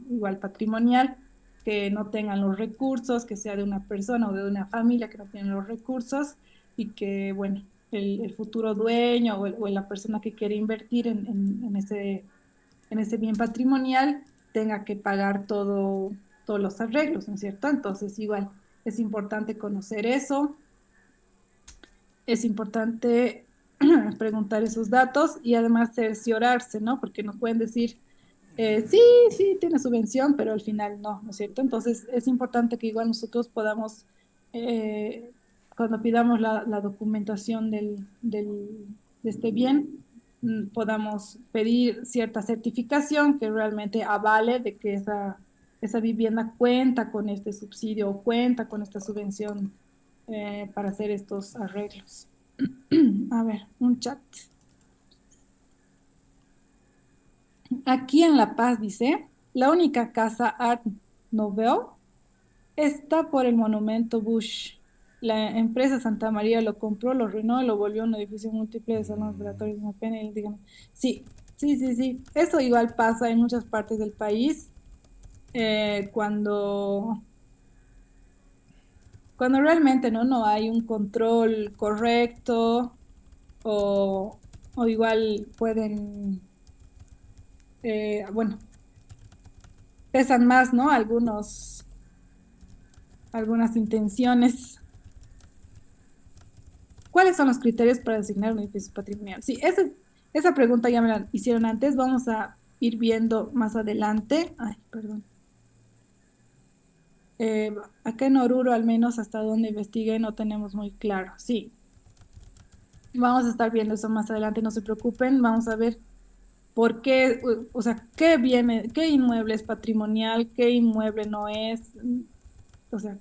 igual patrimonial, que no tengan los recursos, que sea de una persona o de una familia que no tienen los recursos y que, bueno, el futuro dueño o la persona que quiere invertir en ese bien patrimonial tenga que pagar todos los arreglos, ¿no es cierto? Entonces, igual, es importante conocer eso, es importante preguntar esos datos y además cerciorarse, ¿no? Porque nos pueden decir, sí, sí, tiene subvención, pero al final no, ¿no es cierto? Entonces, es importante que igual nosotros podamos, eh, cuando pidamos la documentación de este bien, podamos pedir cierta certificación que realmente avale de que esa vivienda cuenta con este subsidio o cuenta con esta subvención para hacer estos arreglos. A ver, un chat. Aquí en La Paz dice, la única casa Art Nouveau está por el monumento Bush. La empresa Santa María lo compró, lo arruinó y lo volvió un edificio múltiple de salones operatorios. Una pena y díganme. Sí, sí, sí, sí. Eso igual pasa en muchas partes del país cuando realmente no hay un control correcto o, o igual pueden, bueno, pesan más, ¿no? Algunas intenciones. ¿Cuáles son los criterios para designar un edificio patrimonial? Sí, esa pregunta ya me la hicieron antes. Vamos a ir viendo más adelante. Ay, perdón. Acá en Oruro, al menos hasta donde investigué, no tenemos muy claro. Sí, vamos a estar viendo eso más adelante, no se preocupen. Vamos a ver por qué, o sea, qué viene, qué inmueble es patrimonial, qué inmueble no es. O sea,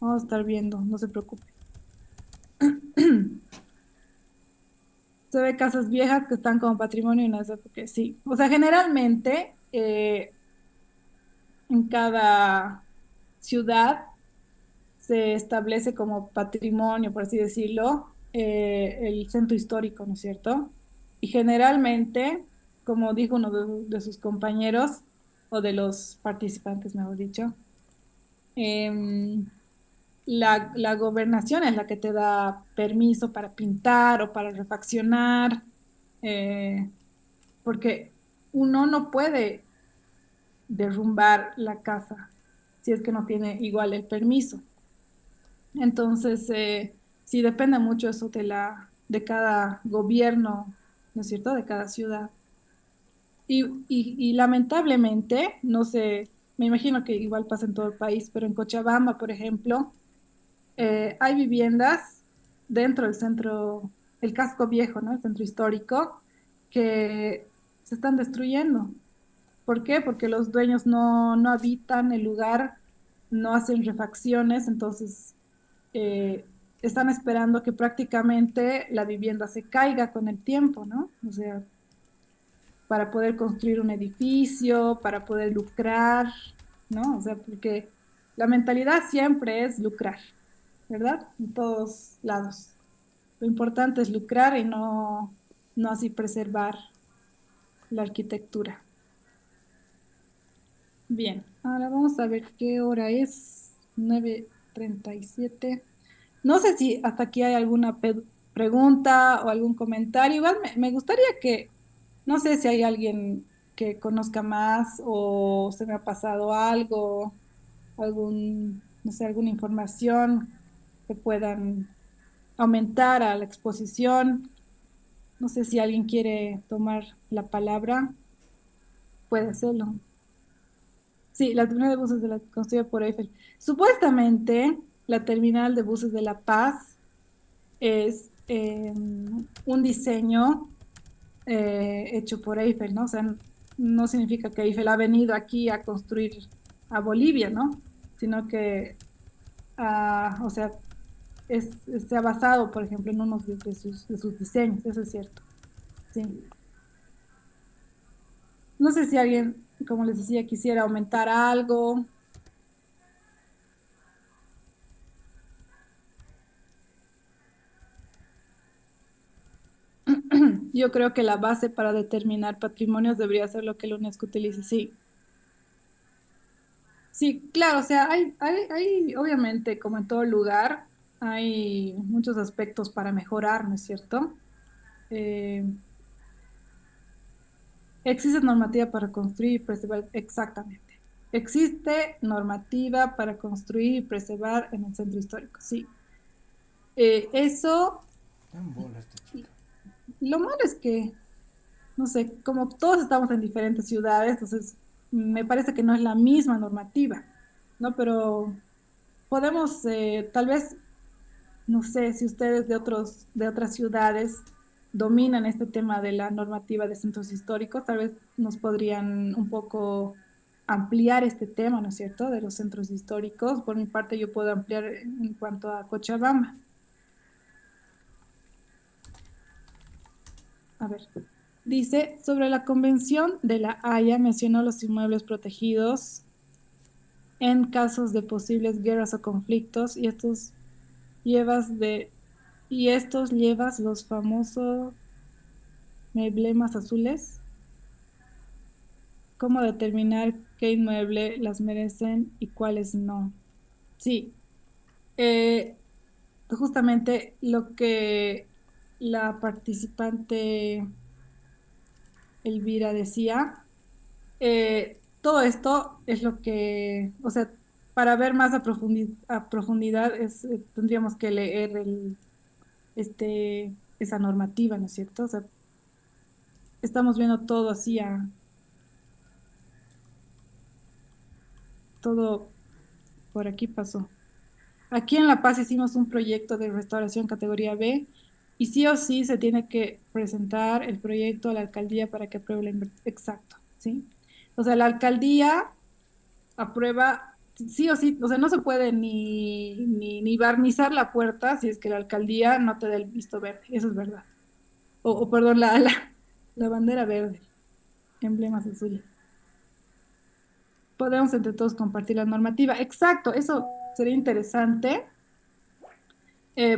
vamos a estar viendo, no se preocupen. se ve casas viejas que están como patrimonio y no sé por qué sí. O sea, generalmente en cada ciudad se establece como patrimonio, por así decirlo, el centro histórico, ¿no es cierto? Y generalmente, como dijo uno de sus compañeros, o de los participantes, mejor dicho, em, la gobernación es la que te da permiso para pintar o para refaccionar, eh, porque uno no puede derrumbar la casa si es que no tiene igual el permiso. Entonces, sí depende mucho eso de cada gobierno, ¿no es cierto? De cada ciudad. Y lamentablemente, no sé, me imagino que igual pasa en todo el país, pero en Cochabamba, por ejemplo, hay viviendas dentro del centro, el casco viejo, ¿no? El centro histórico, que se están destruyendo. ¿Por qué? Porque los dueños no habitan el lugar, no hacen refacciones, entonces eh, están esperando que prácticamente la vivienda se caiga con el tiempo, ¿no? O sea, para poder construir un edificio, para poder lucrar, ¿no? O sea, porque la mentalidad siempre es lucrar, ¿verdad? En todos lados. Lo importante es lucrar y no así preservar la arquitectura. Bien, ahora vamos a ver qué hora es. 9:37. No sé si hasta aquí hay alguna pregunta o algún comentario. Igual me gustaría que, no sé si hay alguien que conozca más o se me ha pasado algo, no sé, alguna información que puedan aumentar a la exposición. No sé si alguien quiere tomar la palabra, puede hacerlo. Sí, la terminal de buses de la construida por Eiffel. Supuestamente, la terminal de buses de La Paz es un diseño hecho por Eiffel, ¿no? O sea, no significa que Eiffel ha venido aquí a construir a Bolivia, ¿no? Sino que, o sea, se ha basado, por ejemplo, en unos de sus diseños, eso es cierto. Sí. No sé si alguien, como les decía, quisiera aumentar algo. Yo creo que la base para determinar patrimonios debería ser lo que la UNESCO utilice. Sí, sí, claro, o sea, obviamente, como en todo lugar, hay muchos aspectos para mejorar, ¿no es cierto? Eh, existe normativa para construir y preservar, exactamente. Existe normativa para construir y preservar en el centro histórico, sí. Eso, lo malo es que no sé, como todos estamos en diferentes ciudades, entonces me parece que no es la misma normativa, ¿no? Pero podemos, tal vez, no sé, si ustedes de otras ciudades dominan este tema de la normativa de centros históricos, tal vez nos podrían un poco ampliar este tema, ¿no es cierto?, de los centros históricos. Por mi parte, yo puedo ampliar en cuanto a Cochabamba. A ver. Dice, sobre la Convención de la Haya, mencionó los inmuebles protegidos en casos de posibles guerras o conflictos llevas de, y estos llevas los famosos emblemas azules. ¿Cómo determinar qué inmueble las merecen y cuáles no? Sí, eh, justamente lo que la participante Elvira decía. Todo esto es lo que, o sea, para ver más a profundidad tendríamos que leer esa normativa, ¿no es cierto? O sea, estamos viendo todo así, todo por aquí pasó. Aquí en La Paz hicimos un proyecto de restauración categoría B y sí o sí se tiene que presentar el proyecto a la alcaldía para que apruebe la inversión. Exacto, ¿sí? O sea, la alcaldía aprueba sí o sí, o sea, no se puede ni barnizar la puerta si es que la alcaldía no te da el visto verde, eso es verdad. perdón, la bandera verde, emblemas azul. Podemos entre todos compartir la normativa. Exacto, eso sería interesante.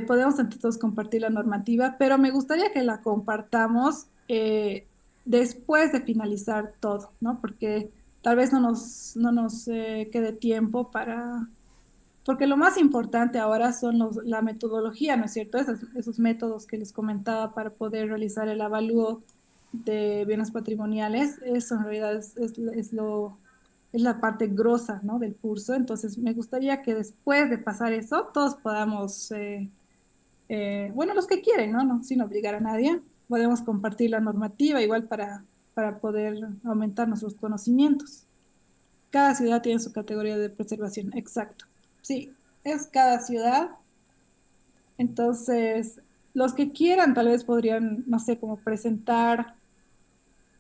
Podemos entre todos compartir la normativa, pero me gustaría que la compartamos después de finalizar todo, ¿no? Porque tal vez no nos quede tiempo para... Porque lo más importante ahora son la metodología, ¿no es cierto? Esos métodos que les comentaba para poder realizar el avalúo de bienes patrimoniales, eso en realidad es la parte grosa, ¿no? Del curso. Entonces, me gustaría que después de pasar eso, todos podamos, bueno, los que quieren, ¿no? No, sin obligar a nadie, podemos compartir la normativa igual para poder aumentar nuestros conocimientos. Cada ciudad tiene su categoría de preservación, exacto. Sí, es cada ciudad. Entonces, los que quieran tal vez podrían, no sé, como presentar,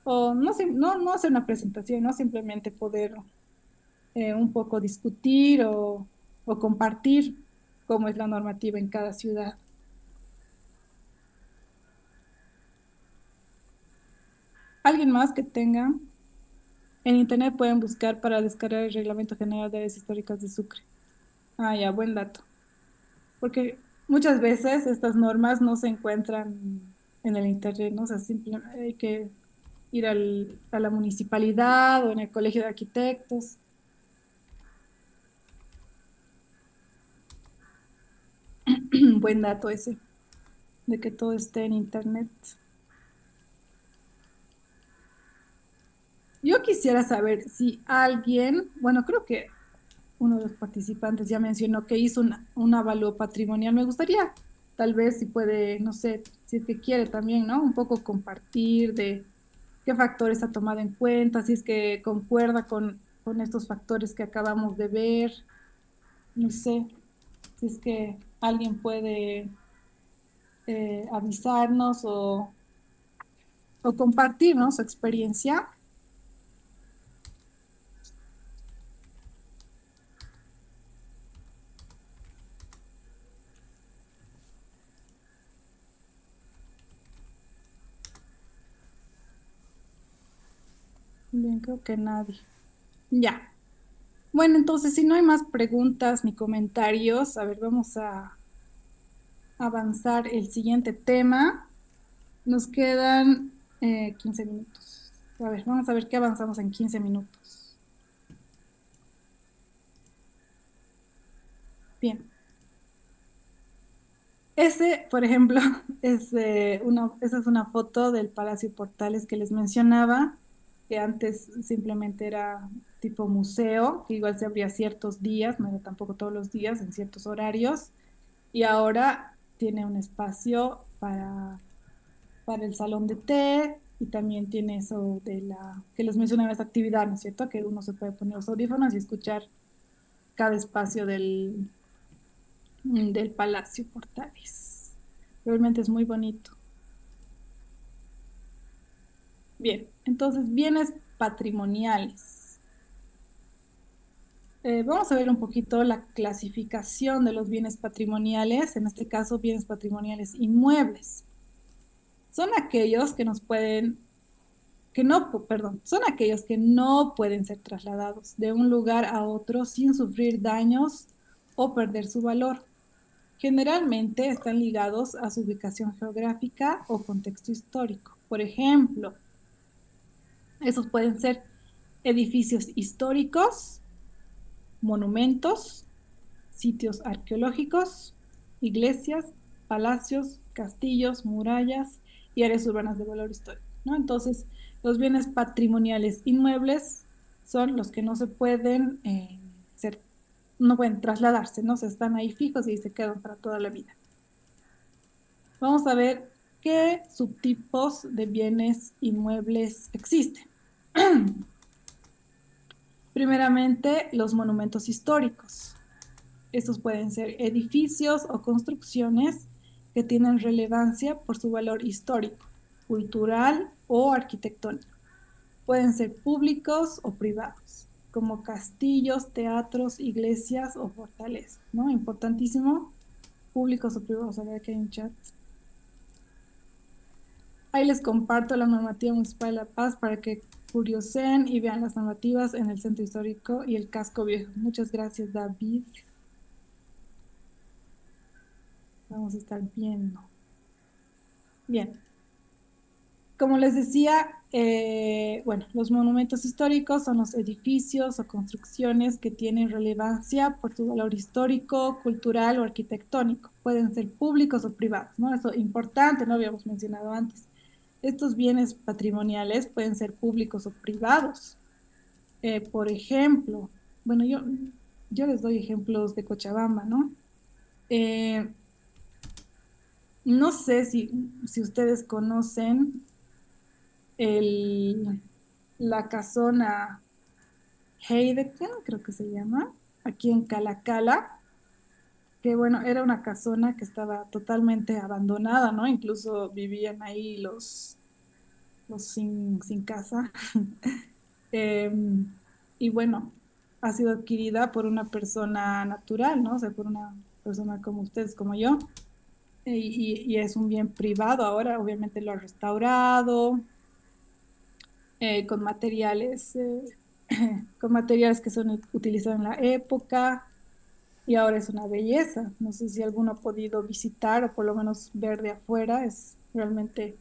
o no sé, no hacer una presentación, ¿no? Simplemente poder un poco discutir o compartir cómo es la normativa en cada ciudad. ¿Alguien más que tenga? En internet pueden buscar para descargar el Reglamento General de Áreas Históricas de Sucre. Ah, ya, buen dato. Porque muchas veces estas normas no se encuentran en el internet, ¿no? O sea, simplemente hay que ir a la municipalidad o en el colegio de arquitectos. Buen dato ese, de que todo esté en internet. Yo quisiera saber si alguien, bueno, creo que uno de los participantes ya mencionó que hizo un avalúo patrimonial. Me gustaría, tal vez, si puede, no sé, si es que quiere también, ¿no? Un poco compartir de qué factores ha tomado en cuenta, si es que concuerda con estos factores que acabamos de ver. No sé, si es que alguien puede avisarnos o compartirnos su experiencia. Bien, creo que nadie. Ya. Bueno, entonces, si no hay más preguntas ni comentarios, a ver, vamos a avanzar el siguiente tema. Nos quedan 15 minutos. A ver, vamos a ver qué avanzamos en 15 minutos. Bien. Ese, por ejemplo, esa es una foto del Palacio Portales que les mencionaba, que antes simplemente era tipo museo, que igual se abría ciertos días, no era tampoco todos los días, en ciertos horarios, y ahora tiene un espacio para el salón de té y también tiene eso que les mencionaba esta actividad, ¿no es cierto? Que uno se puede poner los audífonos y escuchar cada espacio del Palacio Portales. Realmente es muy bonito. Bien, entonces bienes patrimoniales. Vamos a ver un poquito la clasificación de los bienes patrimoniales, en este caso bienes patrimoniales inmuebles. Son aquellos que nos pueden, que no, perdón, son aquellos que no pueden ser trasladados de un lugar a otro sin sufrir daños o perder su valor. Generalmente están ligados a su ubicación geográfica o contexto histórico. Por ejemplo, esos pueden ser edificios históricos, monumentos, sitios arqueológicos, iglesias, palacios, castillos, murallas y áreas urbanas de valor histórico, ¿no? Entonces, los bienes patrimoniales inmuebles son los que no se pueden no pueden trasladarse, ¿no? Se están ahí fijos y se quedan para toda la vida. Vamos a ver qué subtipos de bienes inmuebles existen. Primeramente, los monumentos históricos. Estos pueden ser edificios o construcciones que tienen relevancia por su valor histórico, cultural o arquitectónico. Pueden ser públicos o privados, como castillos, teatros, iglesias o fortalezas, ¿no? Importantísimo, públicos o privados. A ver, aquí hay un chat. Ahí les comparto la normativa municipal de La Paz para que curioseen y vean las normativas en el centro histórico y el casco viejo. Muchas gracias, David. Vamos a estar viendo. Bien. Como les decía, bueno, los monumentos históricos son los edificios o construcciones que tienen relevancia por su valor histórico, cultural o arquitectónico. Pueden ser públicos o privados, ¿no? Eso es importante, no habíamos mencionado antes. Estos bienes patrimoniales pueden ser públicos o privados. Por ejemplo, bueno, yo les doy ejemplos de Cochabamba, ¿no? Eh, no sé si ustedes conocen el, la casona Heideken, creo que se llama, aquí en Calacala, que bueno, era una casona que estaba totalmente abandonada, ¿no? Incluso vivían ahí los sin casa. Y bueno, ha sido adquirida por una persona natural, ¿no? O sea, por una persona como ustedes, como yo. Y es un bien privado ahora, obviamente lo ha restaurado, con materiales, con materiales que son utilizados en la época y ahora es una belleza. No sé si alguno ha podido visitar o por lo menos ver de afuera, es realmente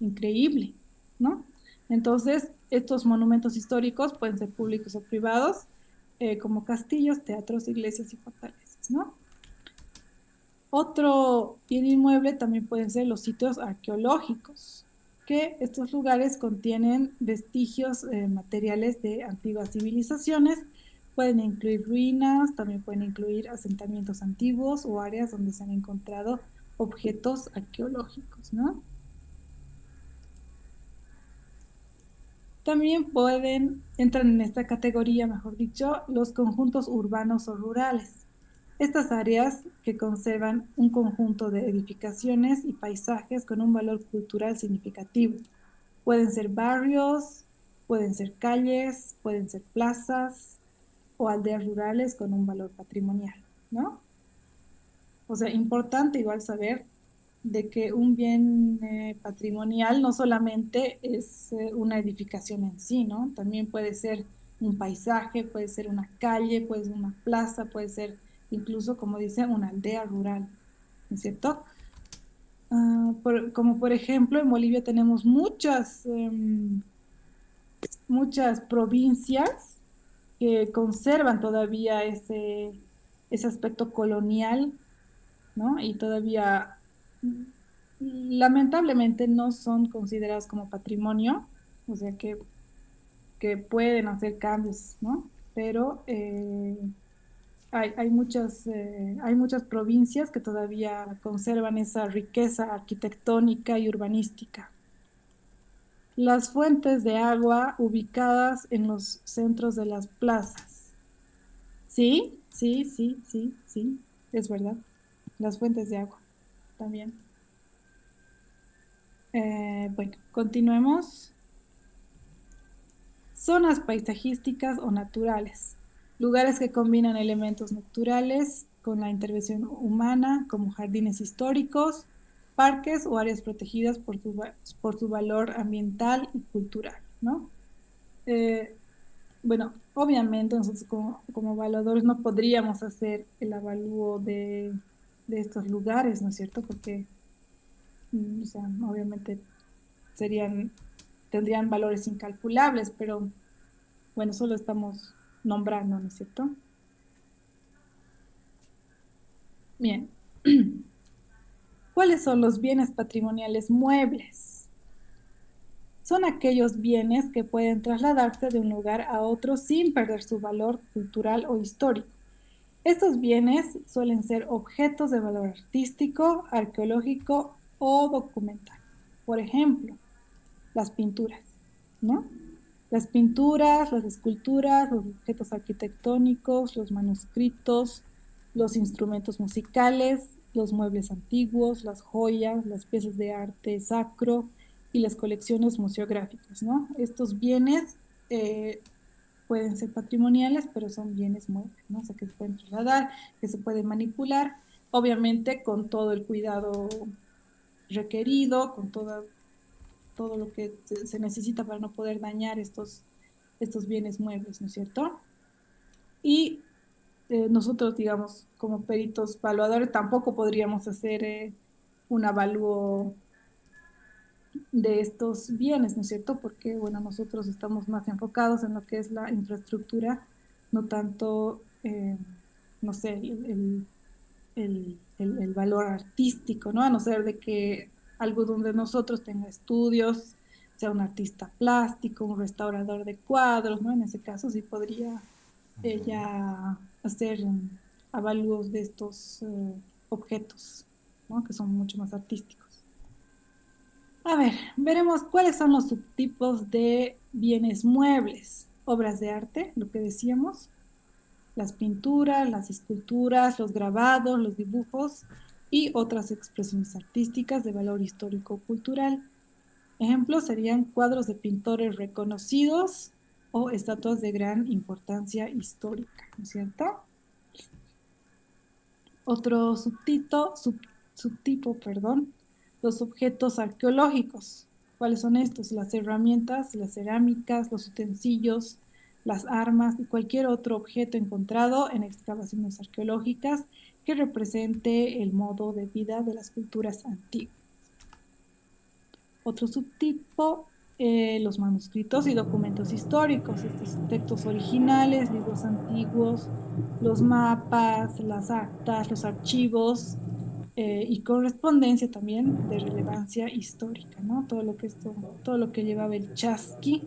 increíble, ¿no? Entonces, estos monumentos históricos pueden ser públicos o privados, como castillos, teatros, iglesias y fortalezas, ¿no? Otro bien inmueble también pueden ser los sitios arqueológicos, que estos lugares contienen vestigios materiales de antiguas civilizaciones, pueden incluir ruinas, también pueden incluir asentamientos antiguos o áreas donde se han encontrado objetos arqueológicos, ¿no? También entran en esta categoría, mejor dicho, los conjuntos urbanos o rurales. Estas áreas que conservan un conjunto de edificaciones y paisajes con un valor cultural significativo. Pueden ser barrios, pueden ser calles, pueden ser plazas o aldeas rurales con un valor patrimonial, ¿no? O sea, importante igual saber de que un bien patrimonial no solamente es una edificación en sí, ¿no? También puede ser un paisaje, puede ser una calle, puede ser una plaza, puede ser incluso, como dice, una aldea rural, ¿no es cierto? Como por ejemplo, en Bolivia tenemos muchas provincias que conservan todavía ese aspecto colonial, ¿no? Y todavía, lamentablemente, no son consideradas como patrimonio, o sea que pueden hacer cambios, ¿no? Pero hay muchas provincias que todavía conservan esa riqueza arquitectónica y urbanística. Las fuentes de agua ubicadas en los centros de las plazas. Sí, sí, sí, sí, sí, es verdad. Las fuentes de agua también. Bueno, continuemos. Zonas paisajísticas o naturales. Lugares que combinan elementos naturales con la intervención humana, como jardines históricos, parques o áreas protegidas por su valor ambiental y cultural, ¿no? Eh, bueno, obviamente nosotros como evaluadores no podríamos hacer el avalúo de estos lugares, ¿no es cierto? Porque, o sea, obviamente serían, tendrían valores incalculables, pero bueno, solo estamos nombrando, ¿no es cierto? Bien. ¿Cuáles son los bienes patrimoniales muebles? Son aquellos bienes que pueden trasladarse de un lugar a otro sin perder su valor cultural o histórico. Estos bienes suelen ser objetos de valor artístico, arqueológico o documental. Por ejemplo, las pinturas, ¿no? Las pinturas, las esculturas, los objetos arquitectónicos, los manuscritos, los instrumentos musicales, los muebles antiguos, las joyas, las piezas de arte sacro y las colecciones museográficas, ¿no? Estos bienes pueden ser patrimoniales, pero son bienes muebles, ¿no? O sea, que se pueden trasladar, que se pueden manipular, obviamente con todo el cuidado requerido, con toda todo lo que se necesita para no poder dañar estos bienes muebles, ¿no es cierto? Y nosotros, digamos, como peritos evaluadores, tampoco podríamos hacer un avalúo de estos bienes, ¿no es cierto? Porque, bueno, nosotros estamos más enfocados en lo que es la infraestructura, no tanto, no sé, el valor artístico, ¿no? A no ser de que algo donde nosotros tenga estudios, sea un artista plástico, un restaurador de cuadros, ¿no? En ese caso sí podría ella hacer avalúos de estos objetos, ¿no? Que son mucho más artísticos. A ver, veremos cuáles son los subtipos de bienes muebles, obras de arte, lo que decíamos, las pinturas, las esculturas, los grabados, los dibujos y otras expresiones artísticas de valor histórico-cultural. Ejemplos serían cuadros de pintores reconocidos o estatuas de gran importancia histórica, ¿no es cierto? Otro subtipo, perdón, los objetos arqueológicos. ¿Cuáles son estos? Las herramientas, las cerámicas, los utensilios, las armas y cualquier otro objeto encontrado en excavaciones arqueológicas que represente el modo de vida de las culturas antiguas. Otro subtipo, los manuscritos y documentos históricos, estos textos originales, libros antiguos, los mapas, las actas, los archivos y correspondencia también de relevancia histórica, ¿no? Todo lo que llevaba el chasqui,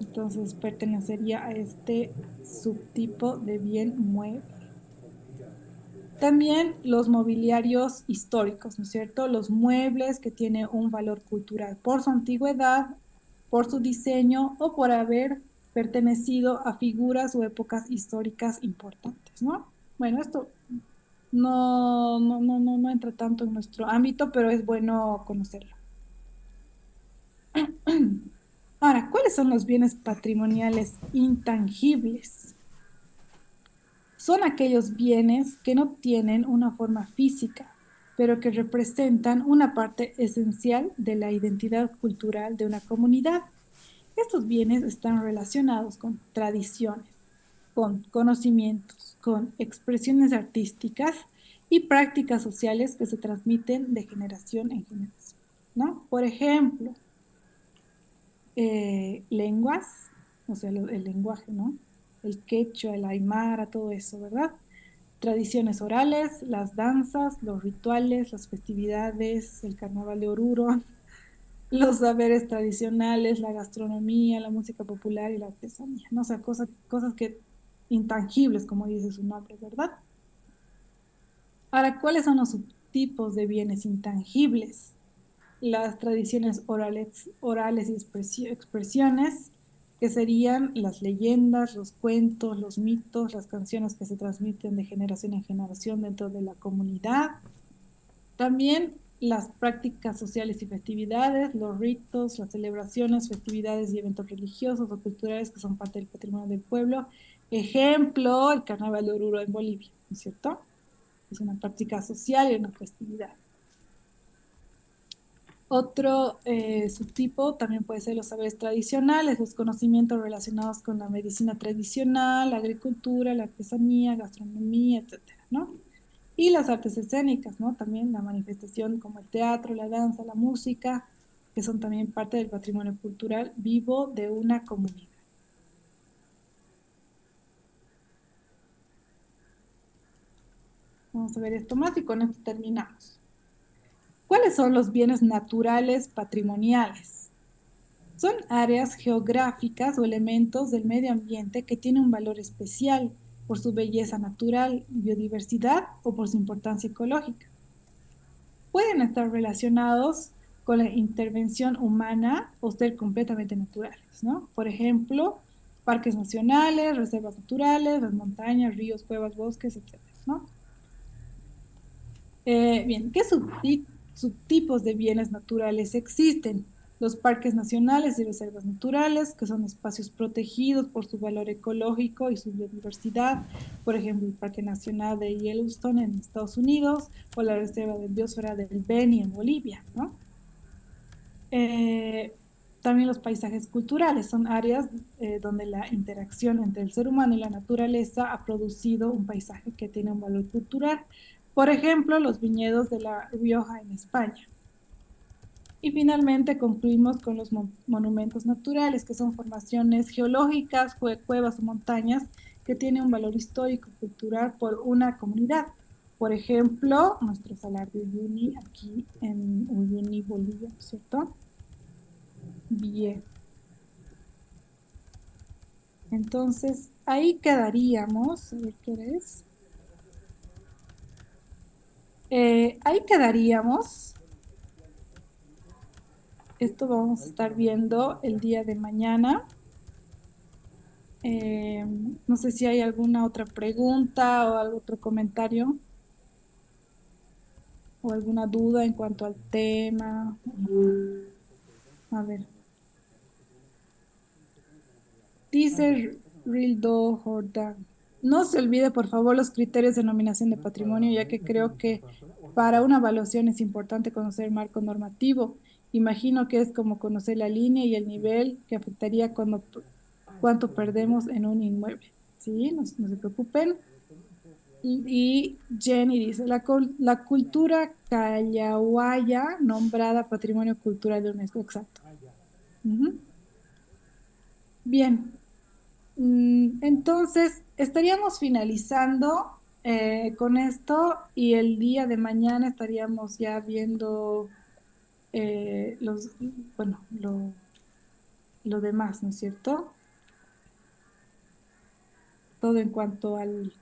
entonces pertenecería a este subtipo de bien mueble. También los mobiliarios históricos, ¿no es cierto? Los muebles que tienen un valor cultural por su antigüedad, por su diseño o por haber pertenecido a figuras o épocas históricas importantes, ¿no? Bueno, esto no entra tanto en nuestro ámbito, pero es bueno conocerlo. Ahora, ¿cuáles son los bienes patrimoniales intangibles? Son aquellos bienes que no tienen una forma física, pero que representan una parte esencial de la identidad cultural de una comunidad. Estos bienes están relacionados con tradiciones, con conocimientos, con expresiones artísticas y prácticas sociales que se transmiten de generación en generación, ¿no? Por ejemplo, lenguas, o sea, el lenguaje, ¿no? El quechua, el aymara, todo eso, ¿verdad? Tradiciones orales, las danzas, los rituales, las festividades, el carnaval de Oruro, los saberes tradicionales, la gastronomía, la música popular y la artesanía, ¿no? O sea, cosas que intangibles, como dice su nombre, ¿verdad? Ahora, ¿cuáles son los subtipos de bienes intangibles? Las tradiciones orales y expresiones, que serían las leyendas, los cuentos, los mitos, las canciones que se transmiten de generación en generación dentro de la comunidad. También las prácticas sociales y festividades, los ritos, las celebraciones, festividades y eventos religiosos o culturales que son parte del patrimonio del pueblo. Ejemplo, el Carnaval de Oruro en Bolivia, ¿no es cierto? Es una práctica social y una festividad. Otro subtipo también puede ser los saberes tradicionales, los conocimientos relacionados con la medicina tradicional, la agricultura, la artesanía, gastronomía, etcétera, ¿no? Y las artes escénicas, ¿no? También la manifestación como el teatro, la danza, la música, que son también parte del patrimonio cultural vivo de una comunidad. Vamos a ver esto más y con esto terminamos. ¿Cuáles son los bienes naturales patrimoniales? Son áreas geográficas o elementos del medio ambiente que tienen un valor especial por su belleza natural, biodiversidad o por su importancia ecológica. Pueden estar relacionados con la intervención humana o ser completamente naturales, ¿no? Por ejemplo, parques nacionales, reservas naturales, las montañas, ríos, cuevas, bosques, etcétera, ¿no? Bien, ¿qué subtipos de bienes naturales existen? Los parques nacionales y reservas naturales, que son espacios protegidos por su valor ecológico y su biodiversidad, por ejemplo, el Parque Nacional de Yellowstone en Estados Unidos o la Reserva de Biosfera del Beni en Bolivia, ¿no? Eh, También los paisajes culturales son áreas donde la interacción entre el ser humano y la naturaleza ha producido un paisaje que tiene un valor cultural. Por ejemplo, los viñedos de La Rioja en España. Y finalmente concluimos con los monumentos naturales, que son formaciones geológicas, cuevas o montañas que tienen un valor histórico, cultural por una comunidad. Por ejemplo, nuestro Salar de Uyuni aquí en Uyuni, Bolivia, ¿no es cierto? Bien. Entonces, ahí quedaríamos. A ver qué hora es. Ahí quedaríamos. Esto vamos a estar viendo el día de mañana. No sé si hay alguna otra pregunta o algún otro comentario o alguna duda en cuanto al tema. A ver, dice Rildo Jordan. No se olvide, por favor, los criterios de nominación de patrimonio, ya que creo que para una evaluación es importante conocer el marco normativo. Imagino que es como conocer la línea y el nivel que afectaría cuánto perdemos en un inmueble. Sí, no se preocupen. Y Jenny dice, la cultura callahuaya nombrada Patrimonio Cultural de UNESCO. Exacto. Ujú. Bien. Entonces, estaríamos finalizando con esto y el día de mañana estaríamos ya viendo bueno, lo demás, ¿no es cierto? Todo en cuanto al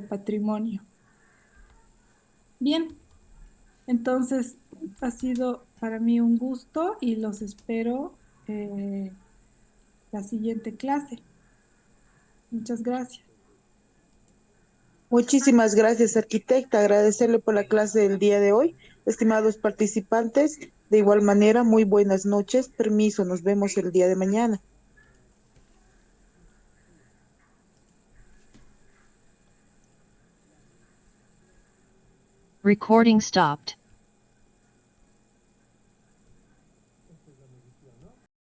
patrimonio. Bien. Entonces, ha sido para mí un gusto y los espero la siguiente clase. Muchas gracias. Muchísimas gracias, arquitecta. Agradecerle por la clase del día de hoy. Estimados participantes, de igual manera, muy buenas noches. Permiso, nos vemos el día de mañana. Recording stopped.